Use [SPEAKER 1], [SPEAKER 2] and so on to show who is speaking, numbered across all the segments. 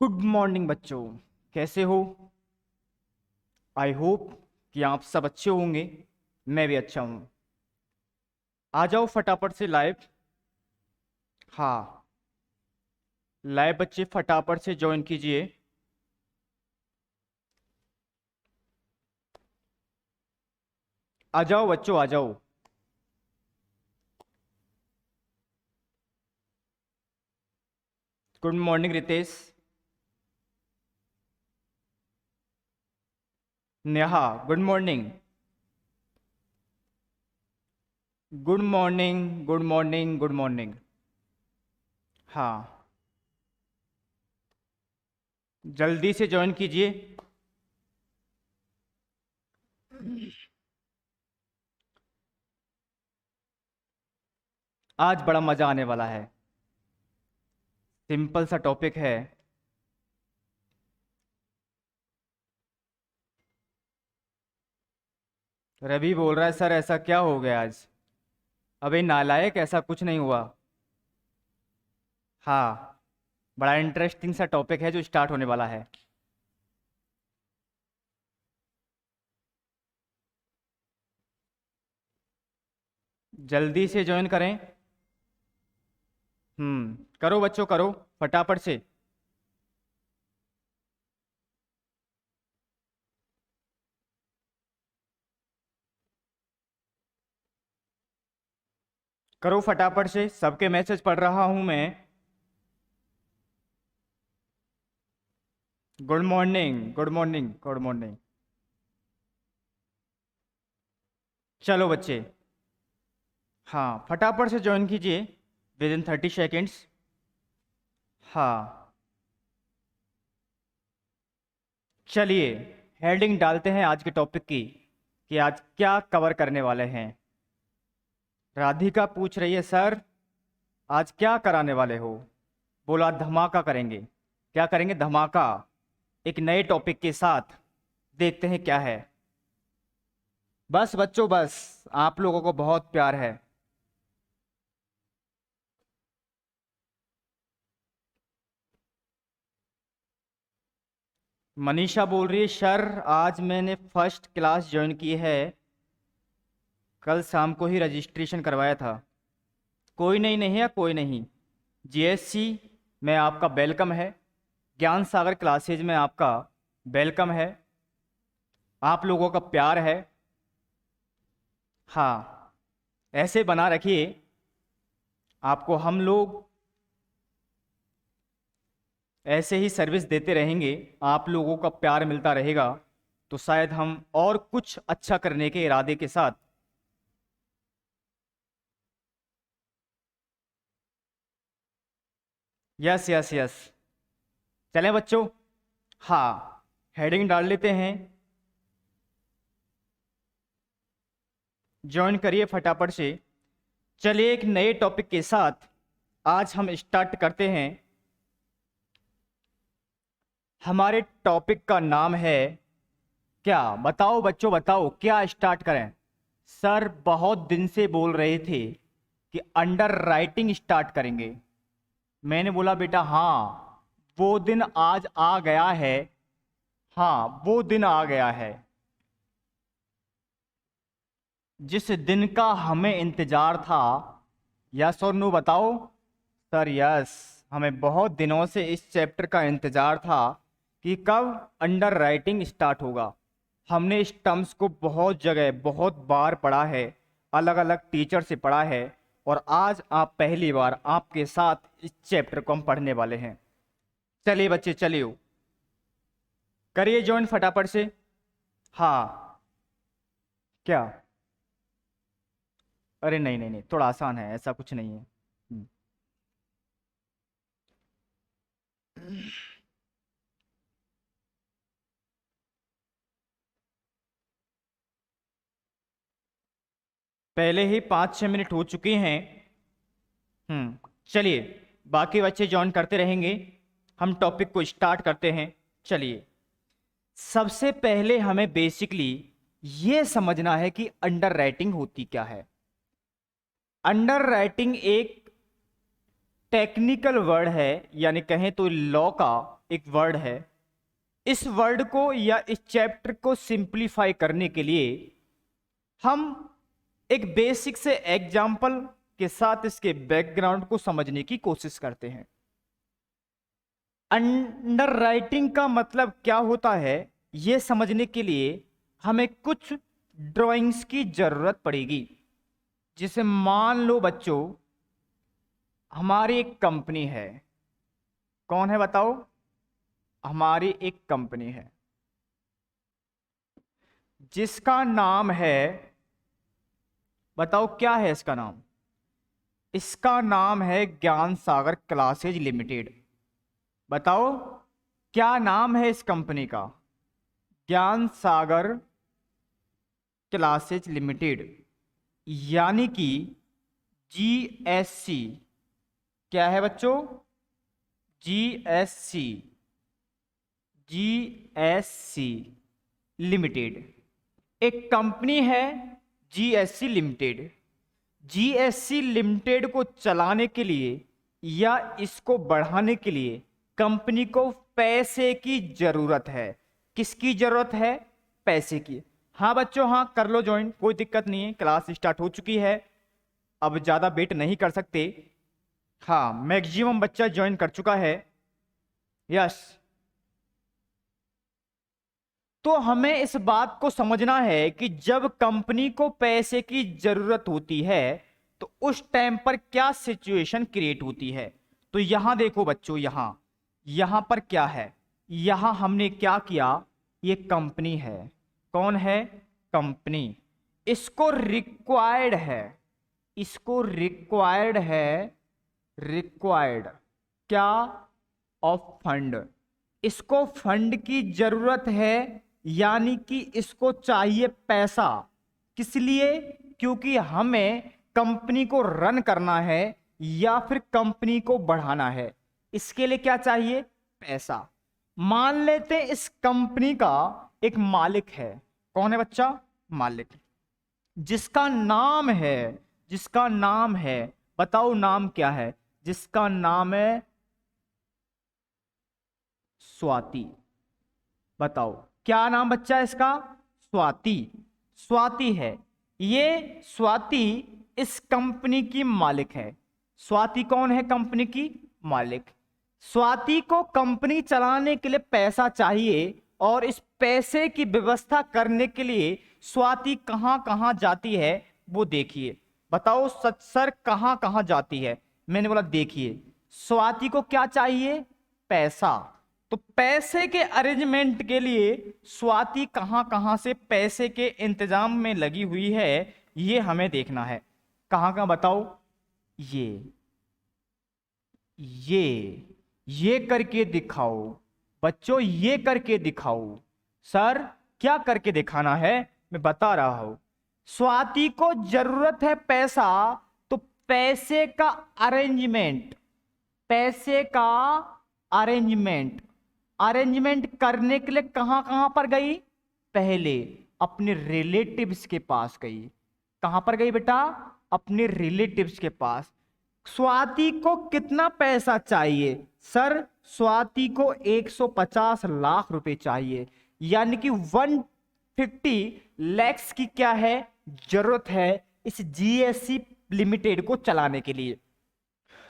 [SPEAKER 1] Good morning बच्चों। कैसे हो? आई होप कि आप सब अच्छे होंगे। मैं भी अच्छा हूं। आ जाओ फटाफट से लाइव। हाँ, लाइव बच्चे फटाफट से ज्वाइन कीजिए। आ जाओ बच्चों, आ जाओ। Good morning Ritesh. Neha, good morning. Good morning, good morning, good morning. हाँ, जल्दी से ज्वाइन कीजिए। आज बड़ा मजा आने वाला है। सिंपल सा टॉपिक है। रवि बोल रहा है सर ऐसा क्या हो गया आज? अबे नालायक, ऐसा कुछ नहीं हुआ। हाँ, बड़ा इंटरेस्टिंग सा टॉपिक है जो स्टार्ट होने वाला है। जल्दी से ज्वाइन करें। करो बच्चों, करो फटाफट से। करो फटाफट से, सबके मैसेज पढ़ रहा हूं मैं। Good morning, good morning, good morning. चलो बच्चे, हाँ फटाफट से ज्वाइन कीजिए। With in 30 seconds. हाँ, चलिए हेडिंग डालते हैं आज के टॉपिक की कि आज क्या कवर करने वाले हैं। राधिका पूछ रही है सर आज क्या कराने वाले हो? बोला धमाका करेंगे। क्या करेंगे? धमाका। एक नए टॉपिक के साथ। देखते हैं क्या है। बस बच्चों बस, आप लोगों को बहुत प्यार है। मनीषा बोल रही है सर आज मैंने फर्स्ट क्लास ज्वाइन की है। कल शाम को ही रजिस्ट्रेशन करवाया था। कोई नहीं, नहीं है कोई नहीं। जीएससी में आपका वेलकम है। ज्ञान सागर क्लासेज में आपका वेलकम है। आप लोगों का प्यार है। हाँ, ऐसे बना रखिए। आपको हम लोग ऐसे ही सर्विस देते रहेंगे। आप लोगों का प्यार मिलता रहेगा तो शायद हम और कुछ अच्छा करने के इरादे के साथ। Yes yes yes. चलें बच्चों। हाँ, हेडिंग डाल लेते हैं। ज्वाइन करिए फटाफट से। चलिए एक नए टॉपिक के साथ आज हम स्टार्ट करते हैं। हमारे टॉपिक का नाम है क्या? बताओ बच्चों, बताओ क्या स्टार्ट करें? सर बहुत दिन से बोल रहे थे कि अंडर राइटिंग स्टार्ट करेंगे। मैंने बोला बेटा हाँ, वो दिन आज आ गया है। हाँ, वो दिन आ गया है जिस दिन का हमें इंतजार था। यस और नो बताओ। सर यस, हमें बहुत दिनों से इस चैप्टर का इंतजार था कि कब अंडर राइटिंग स्टार्ट होगा। हमने इस टर्म्स को बहुत जगह बहुत बार पढ़ा है, अलग अलग टीचर से पढ़ा है। और आज आप पहली बार आपके साथ इस चैप्टर को हम पढ़ने वाले हैं। चलिए बच्चे, चलिए करिए ज्वाइन फटाफट से। हाँ। क्या? अरे नहीं नहीं नहीं, थोड़ा आसान है, ऐसा कुछ नहीं है। हम्म। पहले ही 5-6 मिनट हो चुके हैं। चलिए, बाकी बच्चे ज्वाइन करते रहेंगे। हम टॉपिक को स्टार्ट करते हैं। चलिए, सबसे पहले हमें बेसिकली ये समझना है कि अंडर राइटिंग होती क्या है। अंडर राइटिंग एक टेक्निकल वर्ड है, यानी कहें तो लॉ का एक वर्ड है। इस वर्ड को या इस चैप्टर को सिंप्लीफाई करने के लिए हम एक बेसिक से एग्जाम्पल के साथ इसके बैकग्राउंड को समझने की कोशिश करते हैं। अंडर राइटिंग का मतलब क्या होता है, यह समझने के लिए हमें कुछ ड्राइंग्स की जरूरत पड़ेगी। जिसे मान लो बच्चों, हमारी एक कंपनी है। कौन है बताओ? हमारी एक कंपनी है जिसका नाम है, बताओ क्या है इसका नाम? इसका नाम है ज्ञान सागर क्लासेज लिमिटेड। बताओ क्या नाम है इस कंपनी का? ज्ञान सागर क्लासेज लिमिटेड, यानी कि जीएससी। क्या है बच्चों? जीएससी, जीएससी लिमिटेड एक कंपनी है। जीएससी लिमिटेड, जीएससी लिमिटेड को चलाने के लिए या इसको बढ़ाने के लिए कंपनी को पैसे की जरूरत है। किसकी जरूरत है? पैसे की। हाँ बच्चों, हाँ कर लो ज्वाइन, कोई दिक्कत नहीं है, क्लास स्टार्ट हो चुकी है, अब ज्यादा वेट नहीं कर सकते। हाँ, मैक्सिमम बच्चा ज्वाइन कर चुका है। यस, तो हमें इस बात को समझना है कि जब कंपनी को पैसे की जरूरत होती है तो उस टाइम पर क्या सिचुएशन क्रिएट होती है। तो यहां देखो बच्चों, यहां पर क्या है? यहां हमने क्या किया, ये कंपनी है। कौन है? कंपनी। इसको रिक्वायर्ड है, इसको रिक्वायर्ड है, रिक्वायर्ड क्या? Of fund. इसको फंड की जरूरत है, यानी कि इसको चाहिए पैसा। किस लिए? क्योंकि हमें कंपनी को रन करना है या फिर कंपनी को बढ़ाना है। इसके लिए क्या चाहिए? पैसा। मान लेते हैं इस कंपनी का एक मालिक है। कौन है बच्चा? मालिक, जिसका नाम है, जिसका नाम है, बताओ नाम क्या है? जिसका नाम है स्वाति। बताओ क्या नाम बच्चा इसका? स्वाति। स्वाति है, ये स्वाति इस कंपनी की मालिक है। स्वाति कौन है? कंपनी की मालिक। स्वाति को कंपनी चलाने के लिए पैसा चाहिए और इस पैसे की व्यवस्था करने के लिए स्वाति कहां कहां जाती है वो देखिए। बताओ सर कहां कहां जाती है? मैंने बोला देखिए, स्वाति को क्या चाहिए? पैसा। तो पैसे के अरेंजमेंट के लिए स्वाति कहां कहां से पैसे के इंतजाम में लगी हुई है, ये हमें देखना है। कहां कहां बताओ? ये करके दिखाओ बच्चों, ये करके दिखाओ। सर क्या करके दिखाना है? मैं बता रहा हूं। स्वाति को जरूरत है पैसा, तो पैसे का अरेंजमेंट, पैसे का अरेंजमेंट, अरेंजमेंट करने के लिए कहां कहां पर गई? पहले अपने रिलेटिव्स के पास गई। कहां पर गई बेटा? अपने रिलेटिव्स के पास। स्वाति को कितना पैसा चाहिए? सर स्वाति को 150 लाख रुपए चाहिए, यानी कि 150 लैक्स की क्या है? जरूरत है इस जीएससी लिमिटेड को चलाने के लिए।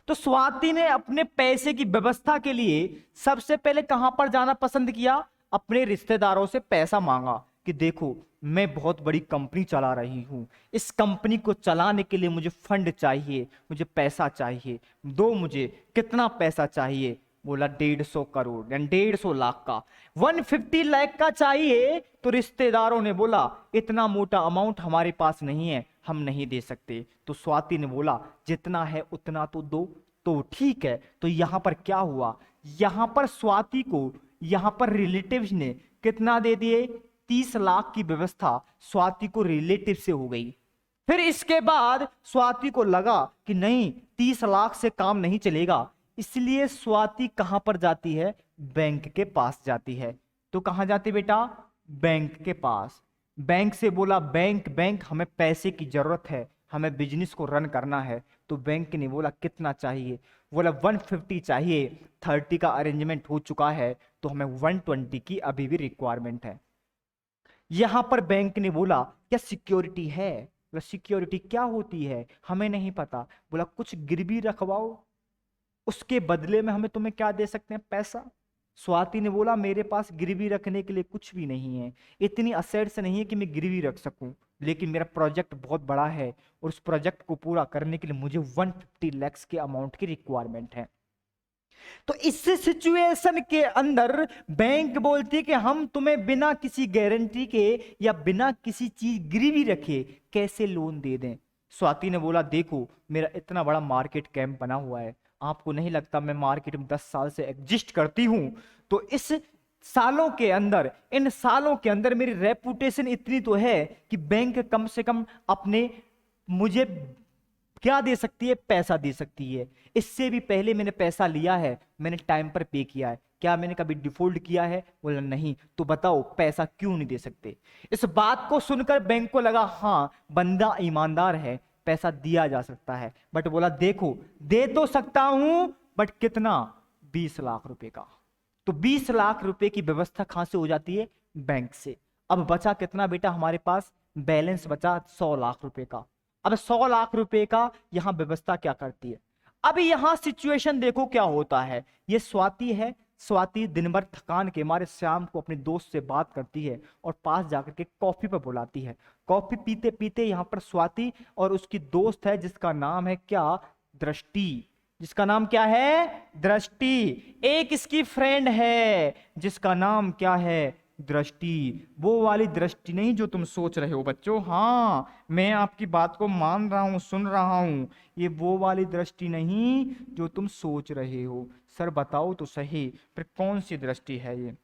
[SPEAKER 1] तो स्वाति ने अपने पैसे की व्यवस्था के लिए सबसे पहले कहां पर जाना पसंद किया? अपने रिश्तेदारों से पैसा मांगा कि देखो मैं बहुत बड़ी कंपनी चला रही हूं, इस कंपनी को चलाने के लिए मुझे फंड चाहिए, मुझे पैसा चाहिए, दो मुझे। कितना पैसा चाहिए? बोला 150 करोड़ यानी 150 लाख का। 150 लाख का चाहिए। तो रिश्तेदारों ने बोला इतना मोटा अमाउंट हमारे पास नहीं है, हम नहीं दे सकते। तो स्वाति ने बोला जितना है उतना तो दो। तो ठीक है। तो यहां पर क्या हुआ? यहां पर स्वाति को, यहां पर रिलेटिव्स ने कितना दे दिए? 30 लाख की व्यवस्था स्वाति को रिलेटिव से हो गई। फिर इसके बाद स्वाति को लगा कि नहीं 30 लाख से काम नहीं चलेगा, इसलिए स्वाति कहां पर जाती है? बैंक के पास जाती है। तो कहां जाती बेटा? बैंक के पास। बैंक से बोला बैंक हमें पैसे की जरूरत है, हमें बिजनेस को रन करना है, तो बैंक ने बोला कितना चाहिए, बोला 150 चाहिए, 30 का अरेंजमेंट हो चुका है, तो हमें 120 की अभी भी रिक्वायरमेंट है। यहां पर बैंक ने बोला क्या सिक्योरिटी है? बोला सिक्योरिटी क्या होती है हमें नहीं पता। बोला कुछ गिरवी रखवाओ, उसके बदले में हमें तुम्हें क्या दे सकते हैं, पैसा। स्वाति ने बोला मेरे पास गिरवी रखने के लिए कुछ भी नहीं है, इतनी असेट्स नहीं है कि मैं गिरवी रख सकूं, लेकिन मेरा प्रोजेक्ट बहुत बड़ा है और उस प्रोजेक्ट को पूरा करने के लिए मुझे 150 लाख के अमाउंट की रिक्वायरमेंट है। तो इस सिचुएशन के अंदर बैंक बोलती है कि हम तुम्हें बिना किसी गारंटी के या बिना किसी चीज गिरवी रखे कैसे लोन दे दें। स्वाति ने बोला देखो मेरा इतना बड़ा मार्केट कैंप बना हुआ है, आपको नहीं लगता मैं मार्केट में 10 साल से एग्जिस्ट करती हूं, तो इस सालों के अंदर, इन सालों के अंदर मेरी रेपुटेशन इतनी तो है कि बैंक कम से कम अपने मुझे क्या दे सकती है, पैसा दे सकती है। इससे भी पहले मैंने पैसा लिया है, मैंने टाइम पर पे किया है, क्या मैंने कभी डिफॉल्ट किया है? बोला नहीं। तो बताओ पैसा क्यों नहीं दे सकते? इस बात को सुनकर बैंक को लगा हाँ बंदा ईमानदार है, पैसा दिया जा सकता है। बट बोला देखो दे तो सकता हूं बट कितना, 20 लाख रुपए का। तो 20 लाख रुपए की व्यवस्था कहां से हो जाती है? बैंक से। अब बचा कितना बेटा हमारे पास? बैलेंस बचा 100 लाख रुपए का। अब 100 लाख रुपए का यहां व्यवस्था क्या करती है? अभी यहां सिचुएशन देखो क्या होता है। ये स्वाति है, स्वाति दिन भर थकान के मारे शाम को अपने दोस्त से बात करती है और पास जाकर के कॉफी पर बुलाती है। कॉफी पीते पीते यहां पर स्वाति और उसकी दोस्त है जिसका नाम है क्या, दृष्टि। जिसका नाम क्या है? दृष्टि। एक इसकी फ्रेंड है जिसका नाम क्या है? दृष्टि। वो वाली दृष्टि नहीं जो तुम सोच रहे हो बच्चों, हाँ मैं आपकी बात को मान रहा हूं, सुन रहा हूं। ये वो वाली दृष्टि नहीं जो तुम सोच रहे हो। सर बताओ तो सही, फिर कौन सी दृष्टि है ये?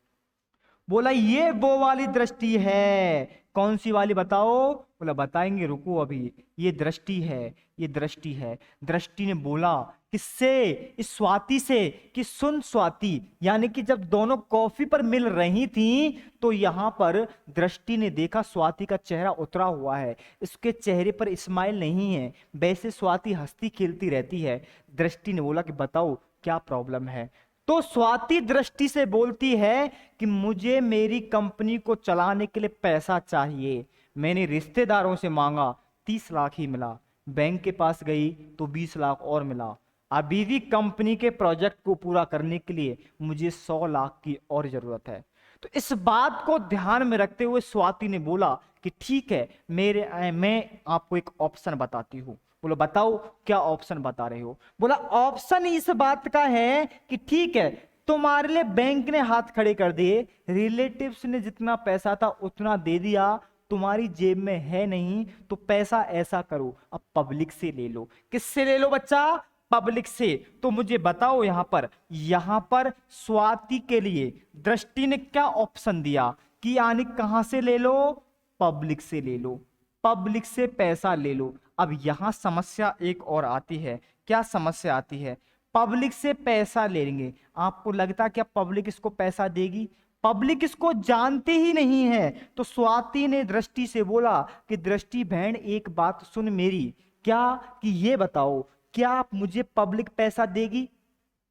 [SPEAKER 1] बोला ये वो वाली दृष्टि है। कौन सी वाली बताओ? बोला बताएंगे रुको अभी। ये दृष्टि है, ये दृष्टि है। दृष्टि ने बोला किससे? इस स्वाति से कि सुन स्वाति, यानी कि जब दोनों कॉफी पर मिल रही थी तो यहां पर दृष्टि ने देखा स्वाति का चेहरा उतरा हुआ है, इसके चेहरे पर स्माइल नहीं है, वैसे स्वाति हंसती खेलती रहती है। दृष्टि ने बोला कि बताओ क्या प्रॉब्लम है? तो स्वाति दृष्टि से बोलती है कि मुझे मेरी कंपनी को चलाने के लिए पैसा चाहिए। मैंने रिश्तेदारों से मांगा, 30 लाख ही मिला। बैंक के पास गई तो 20 लाख और मिला। अभी भी कंपनी के प्रोजेक्ट को पूरा करने के लिए मुझे 100 लाख की और जरूरत है। तो इस बात को ध्यान में रखते हुए स्वाति ने बोला कि ठीक है मैं आपको एक ऑप्शन बताती हूँ। बोलो बताओ क्या ऑप्शन बता रहे हो? बोला ऑप्शन इस बात का है कि ठीक है तुम्हारे लिए बैंक ने हाथ खड़े कर दिए, रिलेटिव्स ने जितना पैसा था उतना दे दिया, तुम्हारी जेब में है नहीं, तो पैसा ऐसा करो अब पब्लिक से ले लो। किससे ले लो बच्चा? पब्लिक से। तो मुझे बताओ यहां पर स्वाति के लिए दृष्टि ने क्या ऑप्शन दिया कि यानी कहां से ले लो? पब्लिक से ले लो, पब्लिक से पैसा ले लो। अब यहां समस्या एक और आती है। क्या समस्या आती है? पब्लिक से पैसा लेंगे, आपको लगता क्या पब्लिक इसको पैसा देगी? पब्लिक इसको जानती ही नहीं है। तो स्वाति ने दृष्टि से बोला कि दृष्टि बहन एक बात सुन मेरी, क्या कि ये बताओ क्या आप मुझे पब्लिक पैसा देगी?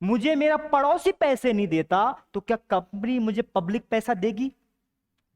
[SPEAKER 1] मुझे मेरा पड़ोसी पैसे नहीं देता तो क्या कंपनी मुझे पब्लिक पैसा देगी?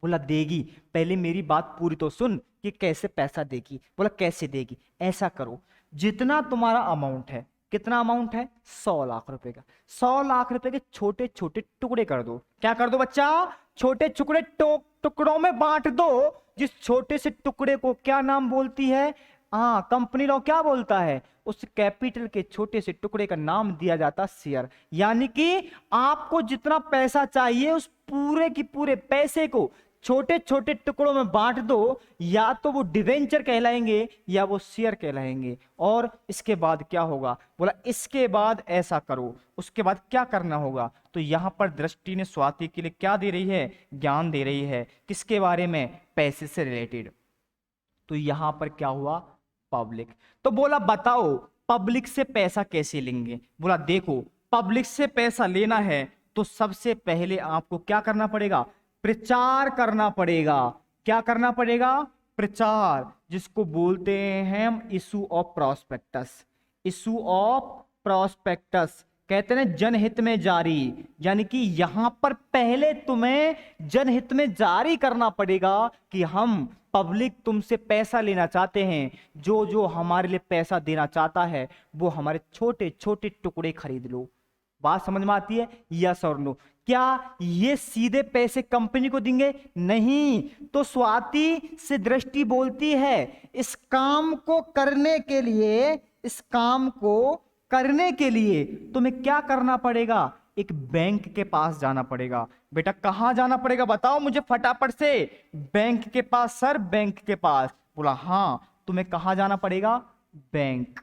[SPEAKER 1] बोला देगी, पहले मेरी बात पूरी तो सुन कि कैसे पैसा देगी। बोला कैसे देगी? ऐसा करो जितना तुम्हारा अमाउंट है, कितना अमाउंट है? 100 लाख रुपए का। 100 लाख रुपए के छोटे छोटे टुकड़े कर दो। क्या कर दो बच्चा? छोटे टुकड़े टुकड़ों में बांट दो। जिस छोटे से टुकड़े को क्या नाम बोलती है? हाँ कंपनी लॉ क्या बोलता है? उस कैपिटल के छोटे से टुकड़े का नाम दिया जाता शेयर। यानी कि आपको जितना पैसा चाहिए उस पूरे की पूरे पैसे को छोटे छोटे टुकड़ों में बांट दो, या तो वो डिवेंचर कहलाएंगे या वो शेयर कहलाएंगे। और इसके बाद क्या होगा? बोला इसके बाद ऐसा करो। उसके बाद क्या करना होगा? तो यहां पर दृष्टि ने स्वाति के लिए क्या दे रही है? ज्ञान दे रही है। किसके बारे में? पैसे से रिलेटेड। तो यहां पर क्या हुआ? पब्लिक। तो बोला बताओ पब्लिक से पैसा कैसे लेंगे? बोला देखो पब्लिक से पैसा लेना है तो सबसे पहले आपको क्या करना पड़ेगा? प्रचार करना पड़ेगा। क्या करना पड़ेगा? प्रचार, जिसको बोलते हैं हम issue of prospectus. Issue of prospectus, कहते हैं जनहित में जारी, यानी कि यहां पर पहले तुम्हें जनहित में जारी करना पड़ेगा कि हम पब्लिक तुमसे पैसा लेना चाहते हैं, जो जो हमारे लिए पैसा देना चाहता है वो हमारे छोटे छोटे टुकड़े खरीद लो। बात समझ में आती है? यस और नो। क्या ये सीधे पैसे कंपनी को देंगे? नहीं। तो स्वाति से दृष्टि बोलती है इस काम को करने के लिए, इस काम को करने के लिए तुम्हें क्या करना पड़ेगा? एक बैंक के पास जाना पड़ेगा। बेटा कहां जाना पड़ेगा बताओ मुझे फटाफट से। बैंक के पास सर, बैंक के पास। बोला हां, तुम्हें कहां जाना पड़ेगा? बैंक।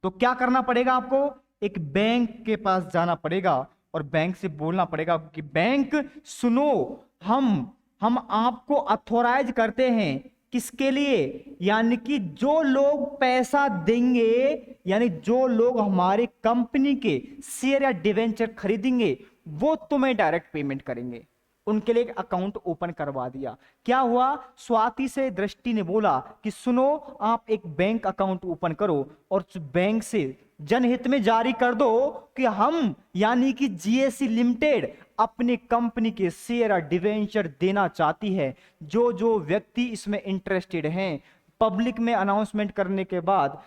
[SPEAKER 1] तो क्या करना पड़ेगा आपको? एक बैंक के पास जाना पड़ेगा और बैंक से बोलना पड़ेगा कि बैंक सुनो, हम आपको अथोराइज करते हैं किसके लिए? यानी कि जो लोग पैसा देंगे, यानी जो लोग हमारी कंपनी के शेयर या डिवेंचर खरीदेंगे वो तुम्हें डायरेक्ट पेमेंट करेंगे। उनके लिए एक अकाउंट ओपन करवा दिया। क्या हुआ? स्वाति से दृष्टि ने बोला कि सुनो, आप एक बैंक अकाउंट ओपन करो और बैंक से जनहित में जारी कर दो कि हम यानी कि जीएससी लिमिटेड अपनी कंपनी के शेयर और डिवेंचर देना चाहती है। जो जो व्यक्ति इसमें इंटरेस्टेड हैं, पब्लिक में अनाउंसमेंट करने के बाद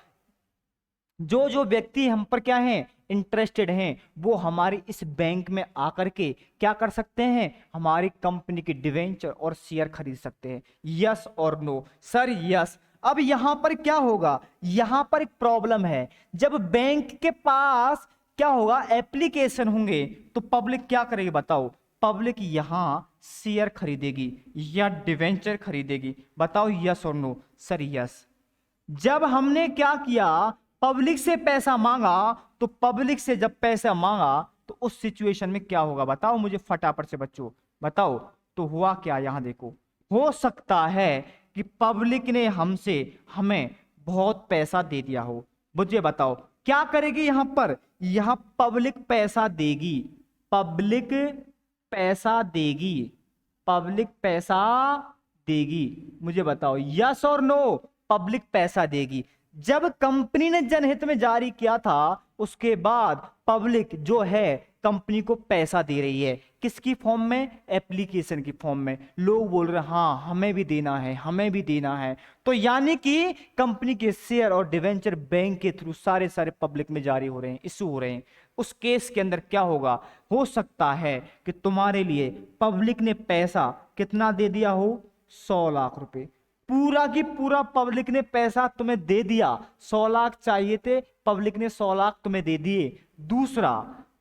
[SPEAKER 1] जो जो व्यक्ति हम पर क्या हैं, इंटरेस्टेड हैं, वो हमारी इस बैंक में आकर के क्या कर सकते हैं? हमारी कंपनी के डिवेंचर और शेयर खरीद सकते हैं। यस और नो? Sir yes. अब यहां पर क्या होगा? यहां पर एक प्रॉब्लम है। जब बैंक के पास क्या होगा, एप्लीकेशन होंगे, तो पब्लिक क्या करेगी बताओ? पब्लिक यहां शेयर खरीदेगी या डिवेंचर खरीदेगी? बताओ यस और नो? Sir yes. जब हमने क्या किया, पब्लिक से पैसा मांगा, तो पब्लिक से जब पैसा मांगा तो उस सिचुएशन में क्या होगा बताओ मुझे फटाफट से बच्चों, बताओ। तो हुआ क्या? यहां देखो, हो सकता है कि पब्लिक ने हमें बहुत पैसा दे दिया हो। मुझे बताओ क्या करेगी यहां पर? यहां पब्लिक पैसा देगी, पब्लिक पैसा देगी, पब्लिक पैसा देगी। मुझे बताओ यस और नो? पब्लिक पैसा देगी। जब कंपनी ने जनहित में जारी किया था उसके बाद पब्लिक जो है कंपनी को पैसा दे रही है। किसकी फॉर्म में? एप्लीकेशन की फॉर्म में। लोग बोल रहे हैं हाँ हमें भी देना है, हमें भी देना है। तो यानी कि कंपनी के शेयर और डिवेंचर बैंक के थ्रू सारे पब्लिक में जारी हो रहे हैं, इशू हो रहे हैं। उस केस के अंदर क्या होगा? हो सकता है कि तुम्हारे लिए पब्लिक ने पैसा कितना दे दिया हो? 100 लाख रुपए। पूरा की पूरा पब्लिक ने पैसा तुम्हें दे दिया। 100 लाख चाहिए थे, पब्लिक ने 100 लाख तुम्हें दे दिए। दूसरा,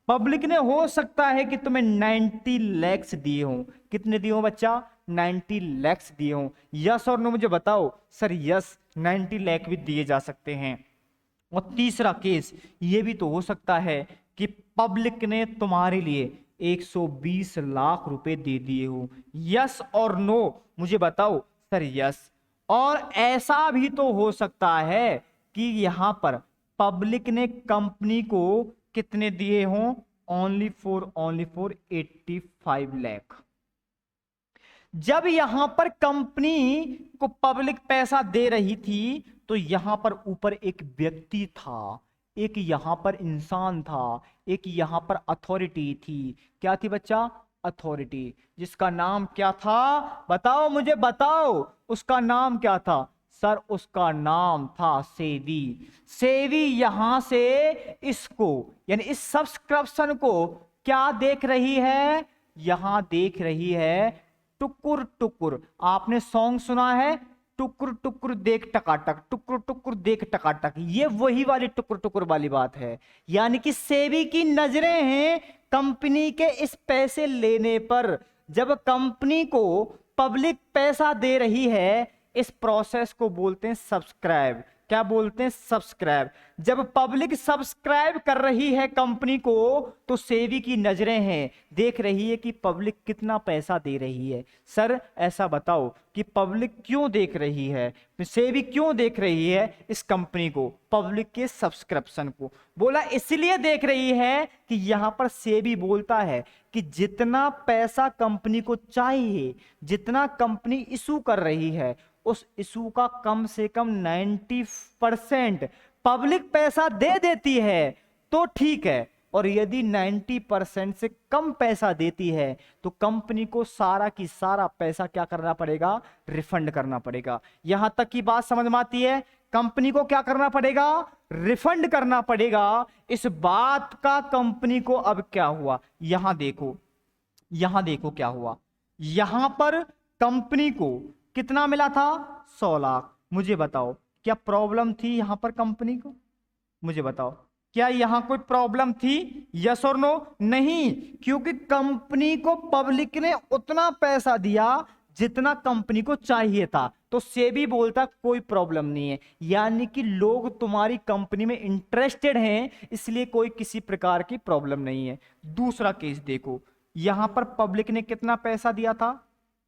[SPEAKER 1] पब्लिक ने हो सकता है कि तुम्हें 90 लैक्स दिए हो। कितने दिए हो बच्चा? 90 लैक्स दिए हो। यस और नो मुझे बताओ? सर यस, 90 लाख भी दिए जा सकते हैं। और तीसरा केस ये भी तो हो सकता है कि पब्लिक ने तुम्हारे लिए 120 लाख रुपए दे दिए हो। यस और नो मुझे बताओ? Sir yes. और ऐसा भी तो हो सकता है कि यहां पर पब्लिक ने कंपनी को कितने दिए हों? Only for 85 lakh. जब यहां पर कंपनी को पब्लिक पैसा दे रही थी तो यहां पर ऊपर एक व्यक्ति था, एक यहां पर इंसान था, एक यहां पर अथॉरिटी थी। क्या थी बच्चा? अथॉरिटी। जिसका नाम क्या था? बताओ मुझे, बताओ उसका नाम क्या था? सर उसका नाम था सेवी। सेवी यहां से इसको यानी इस सब्सक्रिप्शन को क्या देख रही है? यहां देख रही है टुकुर टुकुर। आपने सॉन्ग सुना है, टुकुर टुकुर देख टकाटक, टुकुर टुकुर देख टकाटक। ये वही वाली टुकुर टुकुर वाली बात है। यानी कि सेबी की नजरें हैं कंपनी के इस पैसे लेने पर। जब कंपनी को पब्लिक पैसा दे रही है, इस प्रोसेस को बोलते हैं सब्सक्राइब। क्या बोलते हैं? सब्सक्राइब। जब पब्लिक सब्सक्राइब कर रही है कंपनी को तो सेबी की नजरें हैं, देख रही है कि पब्लिक कितना पैसा दे रही है। सर ऐसा बताओ कि पब्लिक क्यों देख रही है, सेबी क्यों देख रही है इस कंपनी को, पब्लिक के सब्सक्रिप्शन को? बोला इसलिए देख रही है कि यहां पर सेबी बोलता है कि जितना पैसा कंपनी को चाहिए, जितना कंपनी इशू कर रही है, उस इशू का कम से कम 90% पब्लिक पैसा दे देती है तो ठीक है, और यदि 90% से कम पैसा देती है तो कंपनी को सारा की सारा पैसा क्या करना पड़ेगा, रिफंड करना पड़ेगा। यहां तक की बात समझ में आती है? कंपनी को क्या करना पड़ेगा, रिफंड करना पड़ेगा। इस बात का कंपनी को अब क्या हुआ, यहां देखो, यहां देखो क्या हुआ। यहां पर कंपनी को कितना मिला था, 100 लाख। मुझे बताओ क्या प्रॉब्लम थी यहां पर कंपनी को, मुझे बताओ क्या यहां कोई प्रॉब्लम थी, यस और नो? नहीं, क्योंकि कंपनी को पब्लिक ने उतना पैसा दिया जितना कंपनी को चाहिए था, तो सेबी बोलता कोई प्रॉब्लम नहीं है। यानी कि लोग तुम्हारी कंपनी में इंटरेस्टेड हैं, इसलिए कोई किसी प्रकार की प्रॉब्लम नहीं है। दूसरा केस देखो, यहां पर पब्लिक ने कितना पैसा दिया था,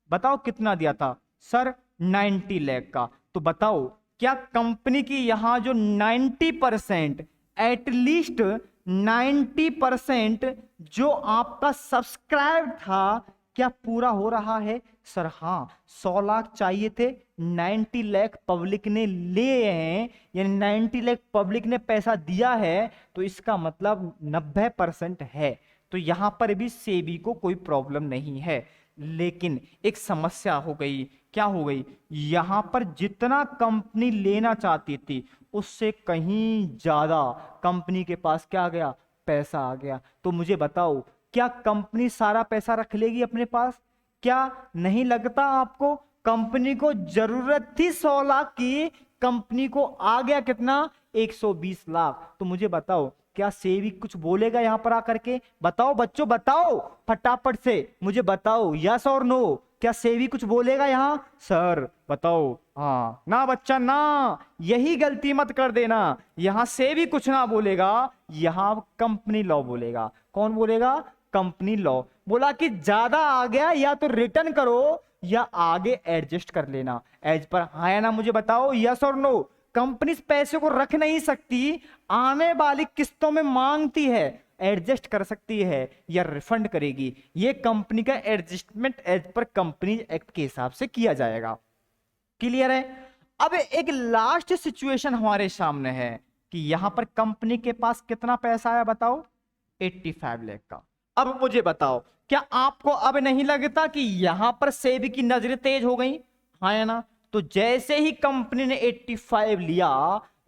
[SPEAKER 1] बताओ कितना दिया था सर, 90 लाख का। तो बताओ क्या कंपनी की यहां जो 90%, एटलीस्ट 90% जो आपका सब्सक्राइब था, क्या पूरा हो रहा है? सर हाँ, 100 लाख चाहिए थे, 90 लाख पब्लिक ने लिए हैं, यानी 90 लाख पब्लिक ने पैसा दिया है, तो इसका मतलब 90% है। तो यहां पर भी सेबी को कोई प्रॉब्लम नहीं है। लेकिन एक समस्या हो गई, क्या हो गई, यहां पर जितना कंपनी लेना चाहती थी उससे कहीं ज्यादा कंपनी के पास क्या आ गया, पैसा आ गया। तो मुझे बताओ क्या कंपनी सारा पैसा रख लेगी अपने पास? क्या नहीं लगता आपको? कंपनी को जरूरत थी 100 लाख की, कंपनी को आ गया कितना, 120 लाख। तो मुझे बताओ क्या सेबी कुछ बोलेगा यहां पर आकर के? बताओ बच्चों, बताओ फटाफट से मुझे बताओ, यस और नो, क्या सेबी कुछ बोलेगा यहां? सर बताओ, हाँ ना बच्चा ना, यही गलती मत कर देना, यहां सेबी कुछ ना बोलेगा, यहां कंपनी लॉ बोलेगा। कौन बोलेगा? कंपनी लॉ बोला कि ज्यादा आ गया या तो रिटर्न करो या आगे एडजस्ट कर लेना। एज पर हाँ या ना मुझे बताओ, यस और नो? कंपनी इस पैसे को रख नहीं सकती, आने वाली किस्तों में मांगती है, एडजस्ट कर सकती है या रिफंड करेगी। ये कंपनी का adjustment as per company act के हिसाब से किया जाएगा। क्लियर है? अब एक लास्ट सिचुएशन हमारे सामने है कि यहां पर कंपनी के पास कितना पैसा आया बताओ, 85 लाख का। अब मुझे बताओ क्या आपको अब नहीं लगता कि यहां पर सेबी की नजरें तेज हो गई, हाँ या ना? तो जैसे ही कंपनी ने 85 लिया,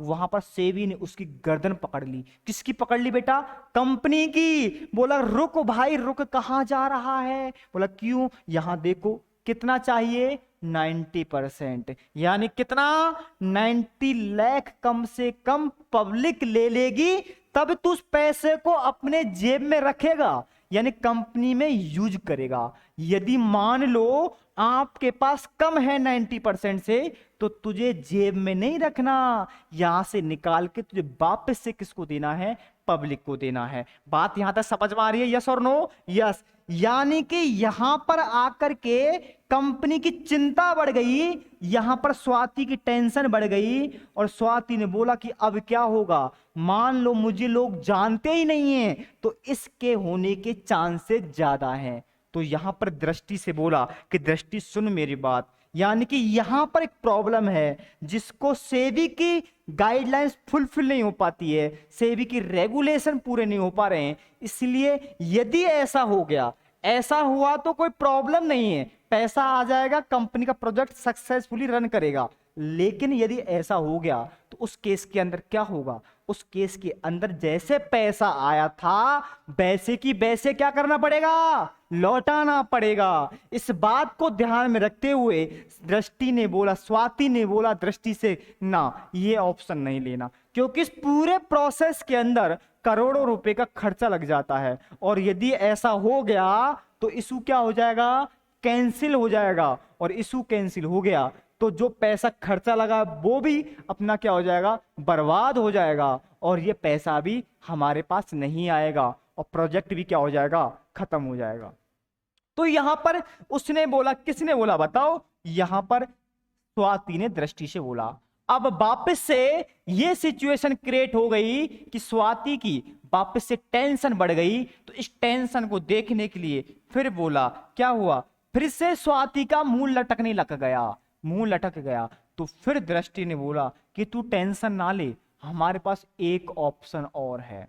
[SPEAKER 1] वहां पर सेबी ने उसकी गर्दन पकड़ ली। किसकी पकड़ ली बेटा? कंपनी की। बोला रुक भाई रुक, कहां जा रहा है? बोला क्यों, यहां देखो कितना चाहिए, 90%, यानी कितना, 90 लाख कम से कम पब्लिक ले लेगी, तब तू उस पैसे को अपने जेब में रखेगा, यानी कंपनी में यूज करेगा। यदि मान लो आपके पास कम है 90% से, तो तुझे जेब में नहीं रखना, यहां से निकाल के तुझे वापस से किसको देना है, पब्लिक को देना है। बात यहां तक समझ में आ रही है, यस और नो? यस। यानी कि यहां पर आकर के कंपनी की चिंता बढ़ गई, यहां पर स्वाति की टेंशन बढ़ गई, और स्वाति ने बोला कि अब क्या होगा, मान लो मुझे लोग जानते ही नहीं है, तो इसके होने के चांसेस ज्यादा हैं। तो यहां पर दृष्टि से बोला कि दृष्टि सुन मेरी बात, यानी कि यहां पर एक प्रॉब्लम है जिसको सेबी की गाइडलाइंस फुलफिल नहीं हो पाती है, सेबी की रेगुलेशन पूरे नहीं हो पा रहे हैं। इसलिए यदि ऐसा हो गया, ऐसा हुआ तो कोई प्रॉब्लम नहीं है, पैसा आ जाएगा, कंपनी का प्रोजेक्ट सक्सेसफुली रन करेगा। लेकिन यदि ऐसा हो गया तो उस केस के अंदर क्या होगा, उस केस के अंदर जैसे पैसा आया था वैसे की वैसे क्या करना पड़ेगा, लौटाना पड़ेगा। इस बात को ध्यान में रखते हुए दृष्टि ने बोला, स्वाति ने बोला दृष्टि से, ना ये ऑप्शन नहीं लेना, क्योंकि इस पूरे प्रोसेस के अंदर करोड़ों रुपए का खर्चा लग जाता है, और यदि ऐसा हो गया तो इशू क्या हो जाएगा, कैंसिल हो जाएगा, और इशू कैंसिल हो गया तो जो पैसा खर्चा लगा वो भी अपना क्या हो जाएगा, बर्बाद हो जाएगा, और ये पैसा भी हमारे पास नहीं आएगा, और प्रोजेक्ट भी क्या हो जाएगा, खत्म हो जाएगा। तो यहां पर उसने बोला, किसने बोला बताओ, यहां पर स्वाति ने दृष्टि से बोला। अब वापस से ये सिचुएशन क्रिएट हो गई कि स्वाति की वापस से टेंशन बढ़ गई, तो इस टेंशन को देखने के लिए फिर बोला, क्या हुआ, फिर से स्वाति का मुंह लटकने लग गया, मुंह लटक गया। तो फिर दृष्टि ने बोला कि तू टेंशन ना ले, हमारे पास एक ऑप्शन और है,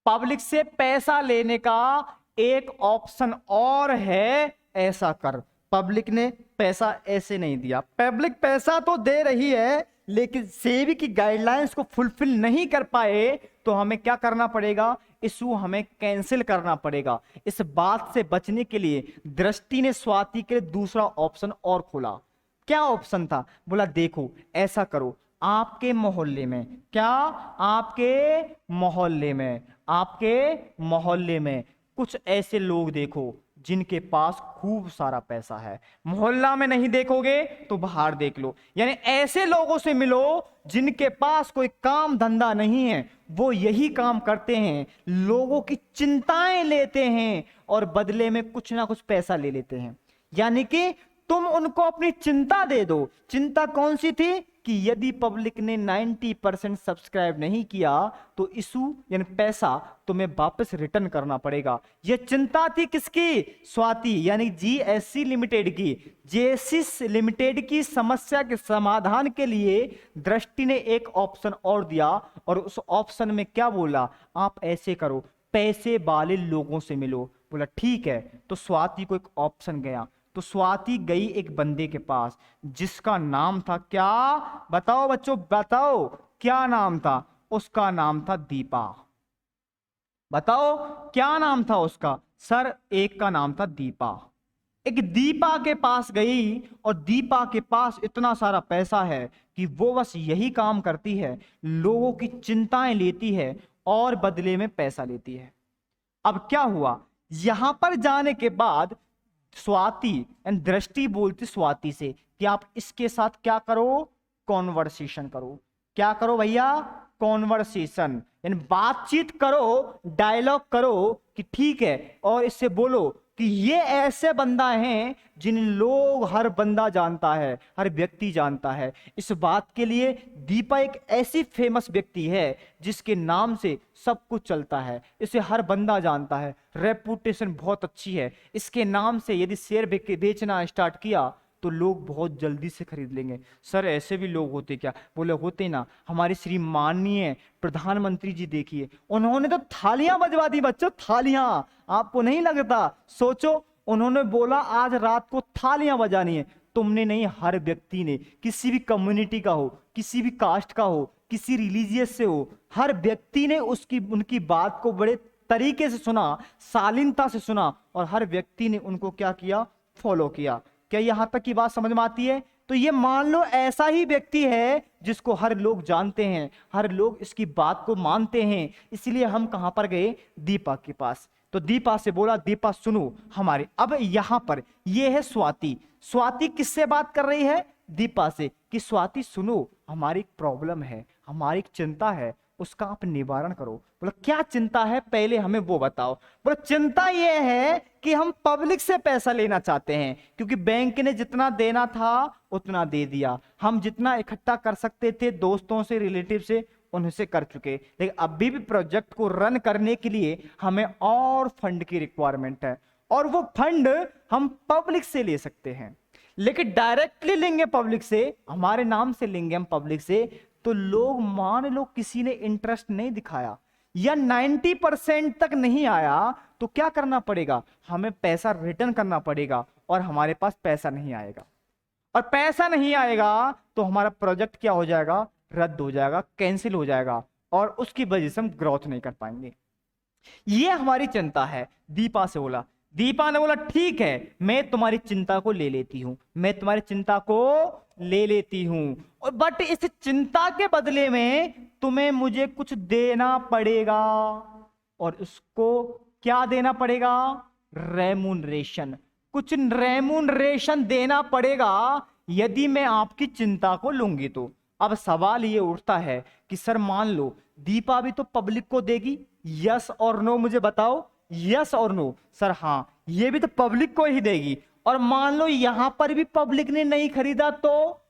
[SPEAKER 1] पब्लिक से पैसा लेने का एक ऑप्शन और है। ऐसा कर, पब्लिक ने पैसा ऐसे नहीं दिया, पब्लिक पैसा तो दे रही है लेकिन सेबी की गाइडलाइंस को फुलफिल नहीं कर पाए, तो हमें क्या करना पड़ेगा, इशू हमें कैंसिल करना पड़ेगा। इस बात से बचने के लिए दृष्टि ने स्वाति के लिए दूसरा ऑप्शन और खोला। क्या ऑप्शन था? बोला देखो ऐसा करो, आपके मोहल्ले में, क्या आपके मोहल्ले में कुछ ऐसे लोग देखो जिनके पास खूब सारा पैसा है। मोहल्ला में नहीं देखोगे तो बाहर देख लो, यानी ऐसे लोगों से मिलो जिनके पास कोई काम धंधा नहीं है, वो यही काम करते हैं, लोगों की चिंताएं लेते हैं और बदले में कुछ ना कुछ पैसा ले लेते हैं। यानी कि तुम उनको अपनी चिंता दे दो। चिंता कौन सी थी कि यदि पब्लिक ने 90% सब्सक्राइब नहीं किया तो इशू यानी पैसा तुम्हें वापस रिटर्न करना पड़ेगा। यह चिंता थी किसकी? स्वाति यानी जीएससी लिमिटेड की। जेएससी लिमिटेड की समस्या के समाधान के लिए दृष्टि ने एक ऑप्शन और दिया, और उस ऑप्शन में क्या बोला, आप ऐसे करो, पैसे वाले लोगों से मिलो। बोला ठीक है, तो स्वाति को एक ऑप्शन गया। तो स्वाति गई एक बंदे के पास जिसका नाम था क्या? बताओ बच्चों, बताओ क्या नाम था? उसका नाम था दीपा। बताओ क्या नाम था उसका? सर एक का नाम था दीपा। एक दीपा के पास गई, और दीपा के पास इतना सारा पैसा है कि वो बस यही काम करती है, लोगों की चिंताएं लेती है और बदले में पैसा लेती है। अब क्या हुआ, यहां पर जाने के बाद स्वाति एंड दृष्टि बोलती स्वाति से कि आप इसके साथ क्या करो, कॉन्वर्सेशन करो। क्या करो भैया? कॉन्वर्सेशन यानी बातचीत करो, डायलॉग करो कि ठीक है, और इससे बोलो कि ये ऐसे बंदा हैं जिन लोग हर बंदा जानता है, हर व्यक्ति जानता है। इस बात के लिए दीपा एक ऐसी फेमस व्यक्ति है जिसके नाम से सब कुछ चलता है, इसे हर बंदा जानता है, रेपुटेशन बहुत अच्छी है। इसके नाम से यदि शेयर बेचना स्टार्ट किया तो लोग बहुत जल्दी से खरीद लेंगे। सर ऐसे भी लोग होते क्या? बोले होते ना, हमारे श्री माननीय प्रधानमंत्री जी देखिए, उन्होंने तो थालियां बजवा दी बच्चों, थालियां। आपको नहीं लगता? सोचो, उन्होंने बोला आज रात को थालियां बजानी है। तुमने नहीं, हर व्यक्ति ने, किसी भी कम्युनिटी का हो, किसी भी कास्ट का हो, किसी रिलीजियस से हो, हर व्यक्ति ने उनकी बात को बड़े तरीके से सुना, शालीनता से सुना, और हर व्यक्ति ने उनको क्या किया, फॉलो किया। क्या यहां तक की बात समझ में आती है? तो ये मान लो ऐसा ही व्यक्ति है जिसको हर लोग जानते हैं, हर लोग इसकी बात को मानते हैं। इसलिए हम कहां पर गए? दीपा के पास। तो दीपा से बोला, दीपा सुनो हमारे, अब यहां पर ये है स्वाति। स्वाति किससे बात कर रही है? दीपा से, कि स्वाति सुनो, हमारी एक प्रॉब्लम है, हमारी एक चिंता है, उसका आप निवारण करो। बोला क्या चिंता है, पहले हमें वो बताओ। बोला चिंता ये है कि हम पब्लिक से पैसा लेना चाहते हैं, क्योंकि बैंक ने जितना देना था उतना दे दिया, हम जितना इकट्ठा कर सकते थे दोस्तों से, रिलेटिव से, उनसे कर चुके, लेकिन अभी भी प्रोजेक्ट को रन करने के लिए हमें और फंड की रिक्वायरमेंट है, और वो फंड हम पब्लिक से ले सकते हैं, लेकिन डायरेक्टली लेंगे पब्लिक से, हमारे नाम से लेंगे हम पब्लिक से, तो लोग मान लो किसी ने इंटरेस्ट नहीं दिखाया या 90% तक नहीं आया, तो क्या करना पड़ेगा? हमें पैसा रिटर्न करना पड़ेगा, और हमारे पास पैसा नहीं आएगा, और पैसा नहीं आएगा तो हमारा प्रोजेक्ट क्या हो जाएगा? रद्द हो जाएगा, कैंसिल हो जाएगा, और उसकी वजह से हम ग्रोथ नहीं कर पाएंगे। ये हमारी चिंता है। दीपा से बोला, दीपा ने बोला ठीक है, मैं तुम्हारी चिंता को ले लेती हूं, मैं तुम्हारी चिंता को ले लेती हूं, और बट इस चिंता के बदले में तुम्हें मुझे कुछ देना पड़ेगा, और उसको क्या देना पड़ेगा? रेमुनरेशन। कुछ रेमुनरेशन देना पड़ेगा यदि मैं आपकी चिंता को लूंगी तो। अब सवाल ये उठता है कि सर मान लो दीपा भी तो पब्लिक को देगी, यस और नो मुझे बताओ, यस और नो। सर हाँ, ये भी तो पब्लिक को ही देगी, और मान लो यहां पर भी पब्लिक ने नहीं खरीदा तो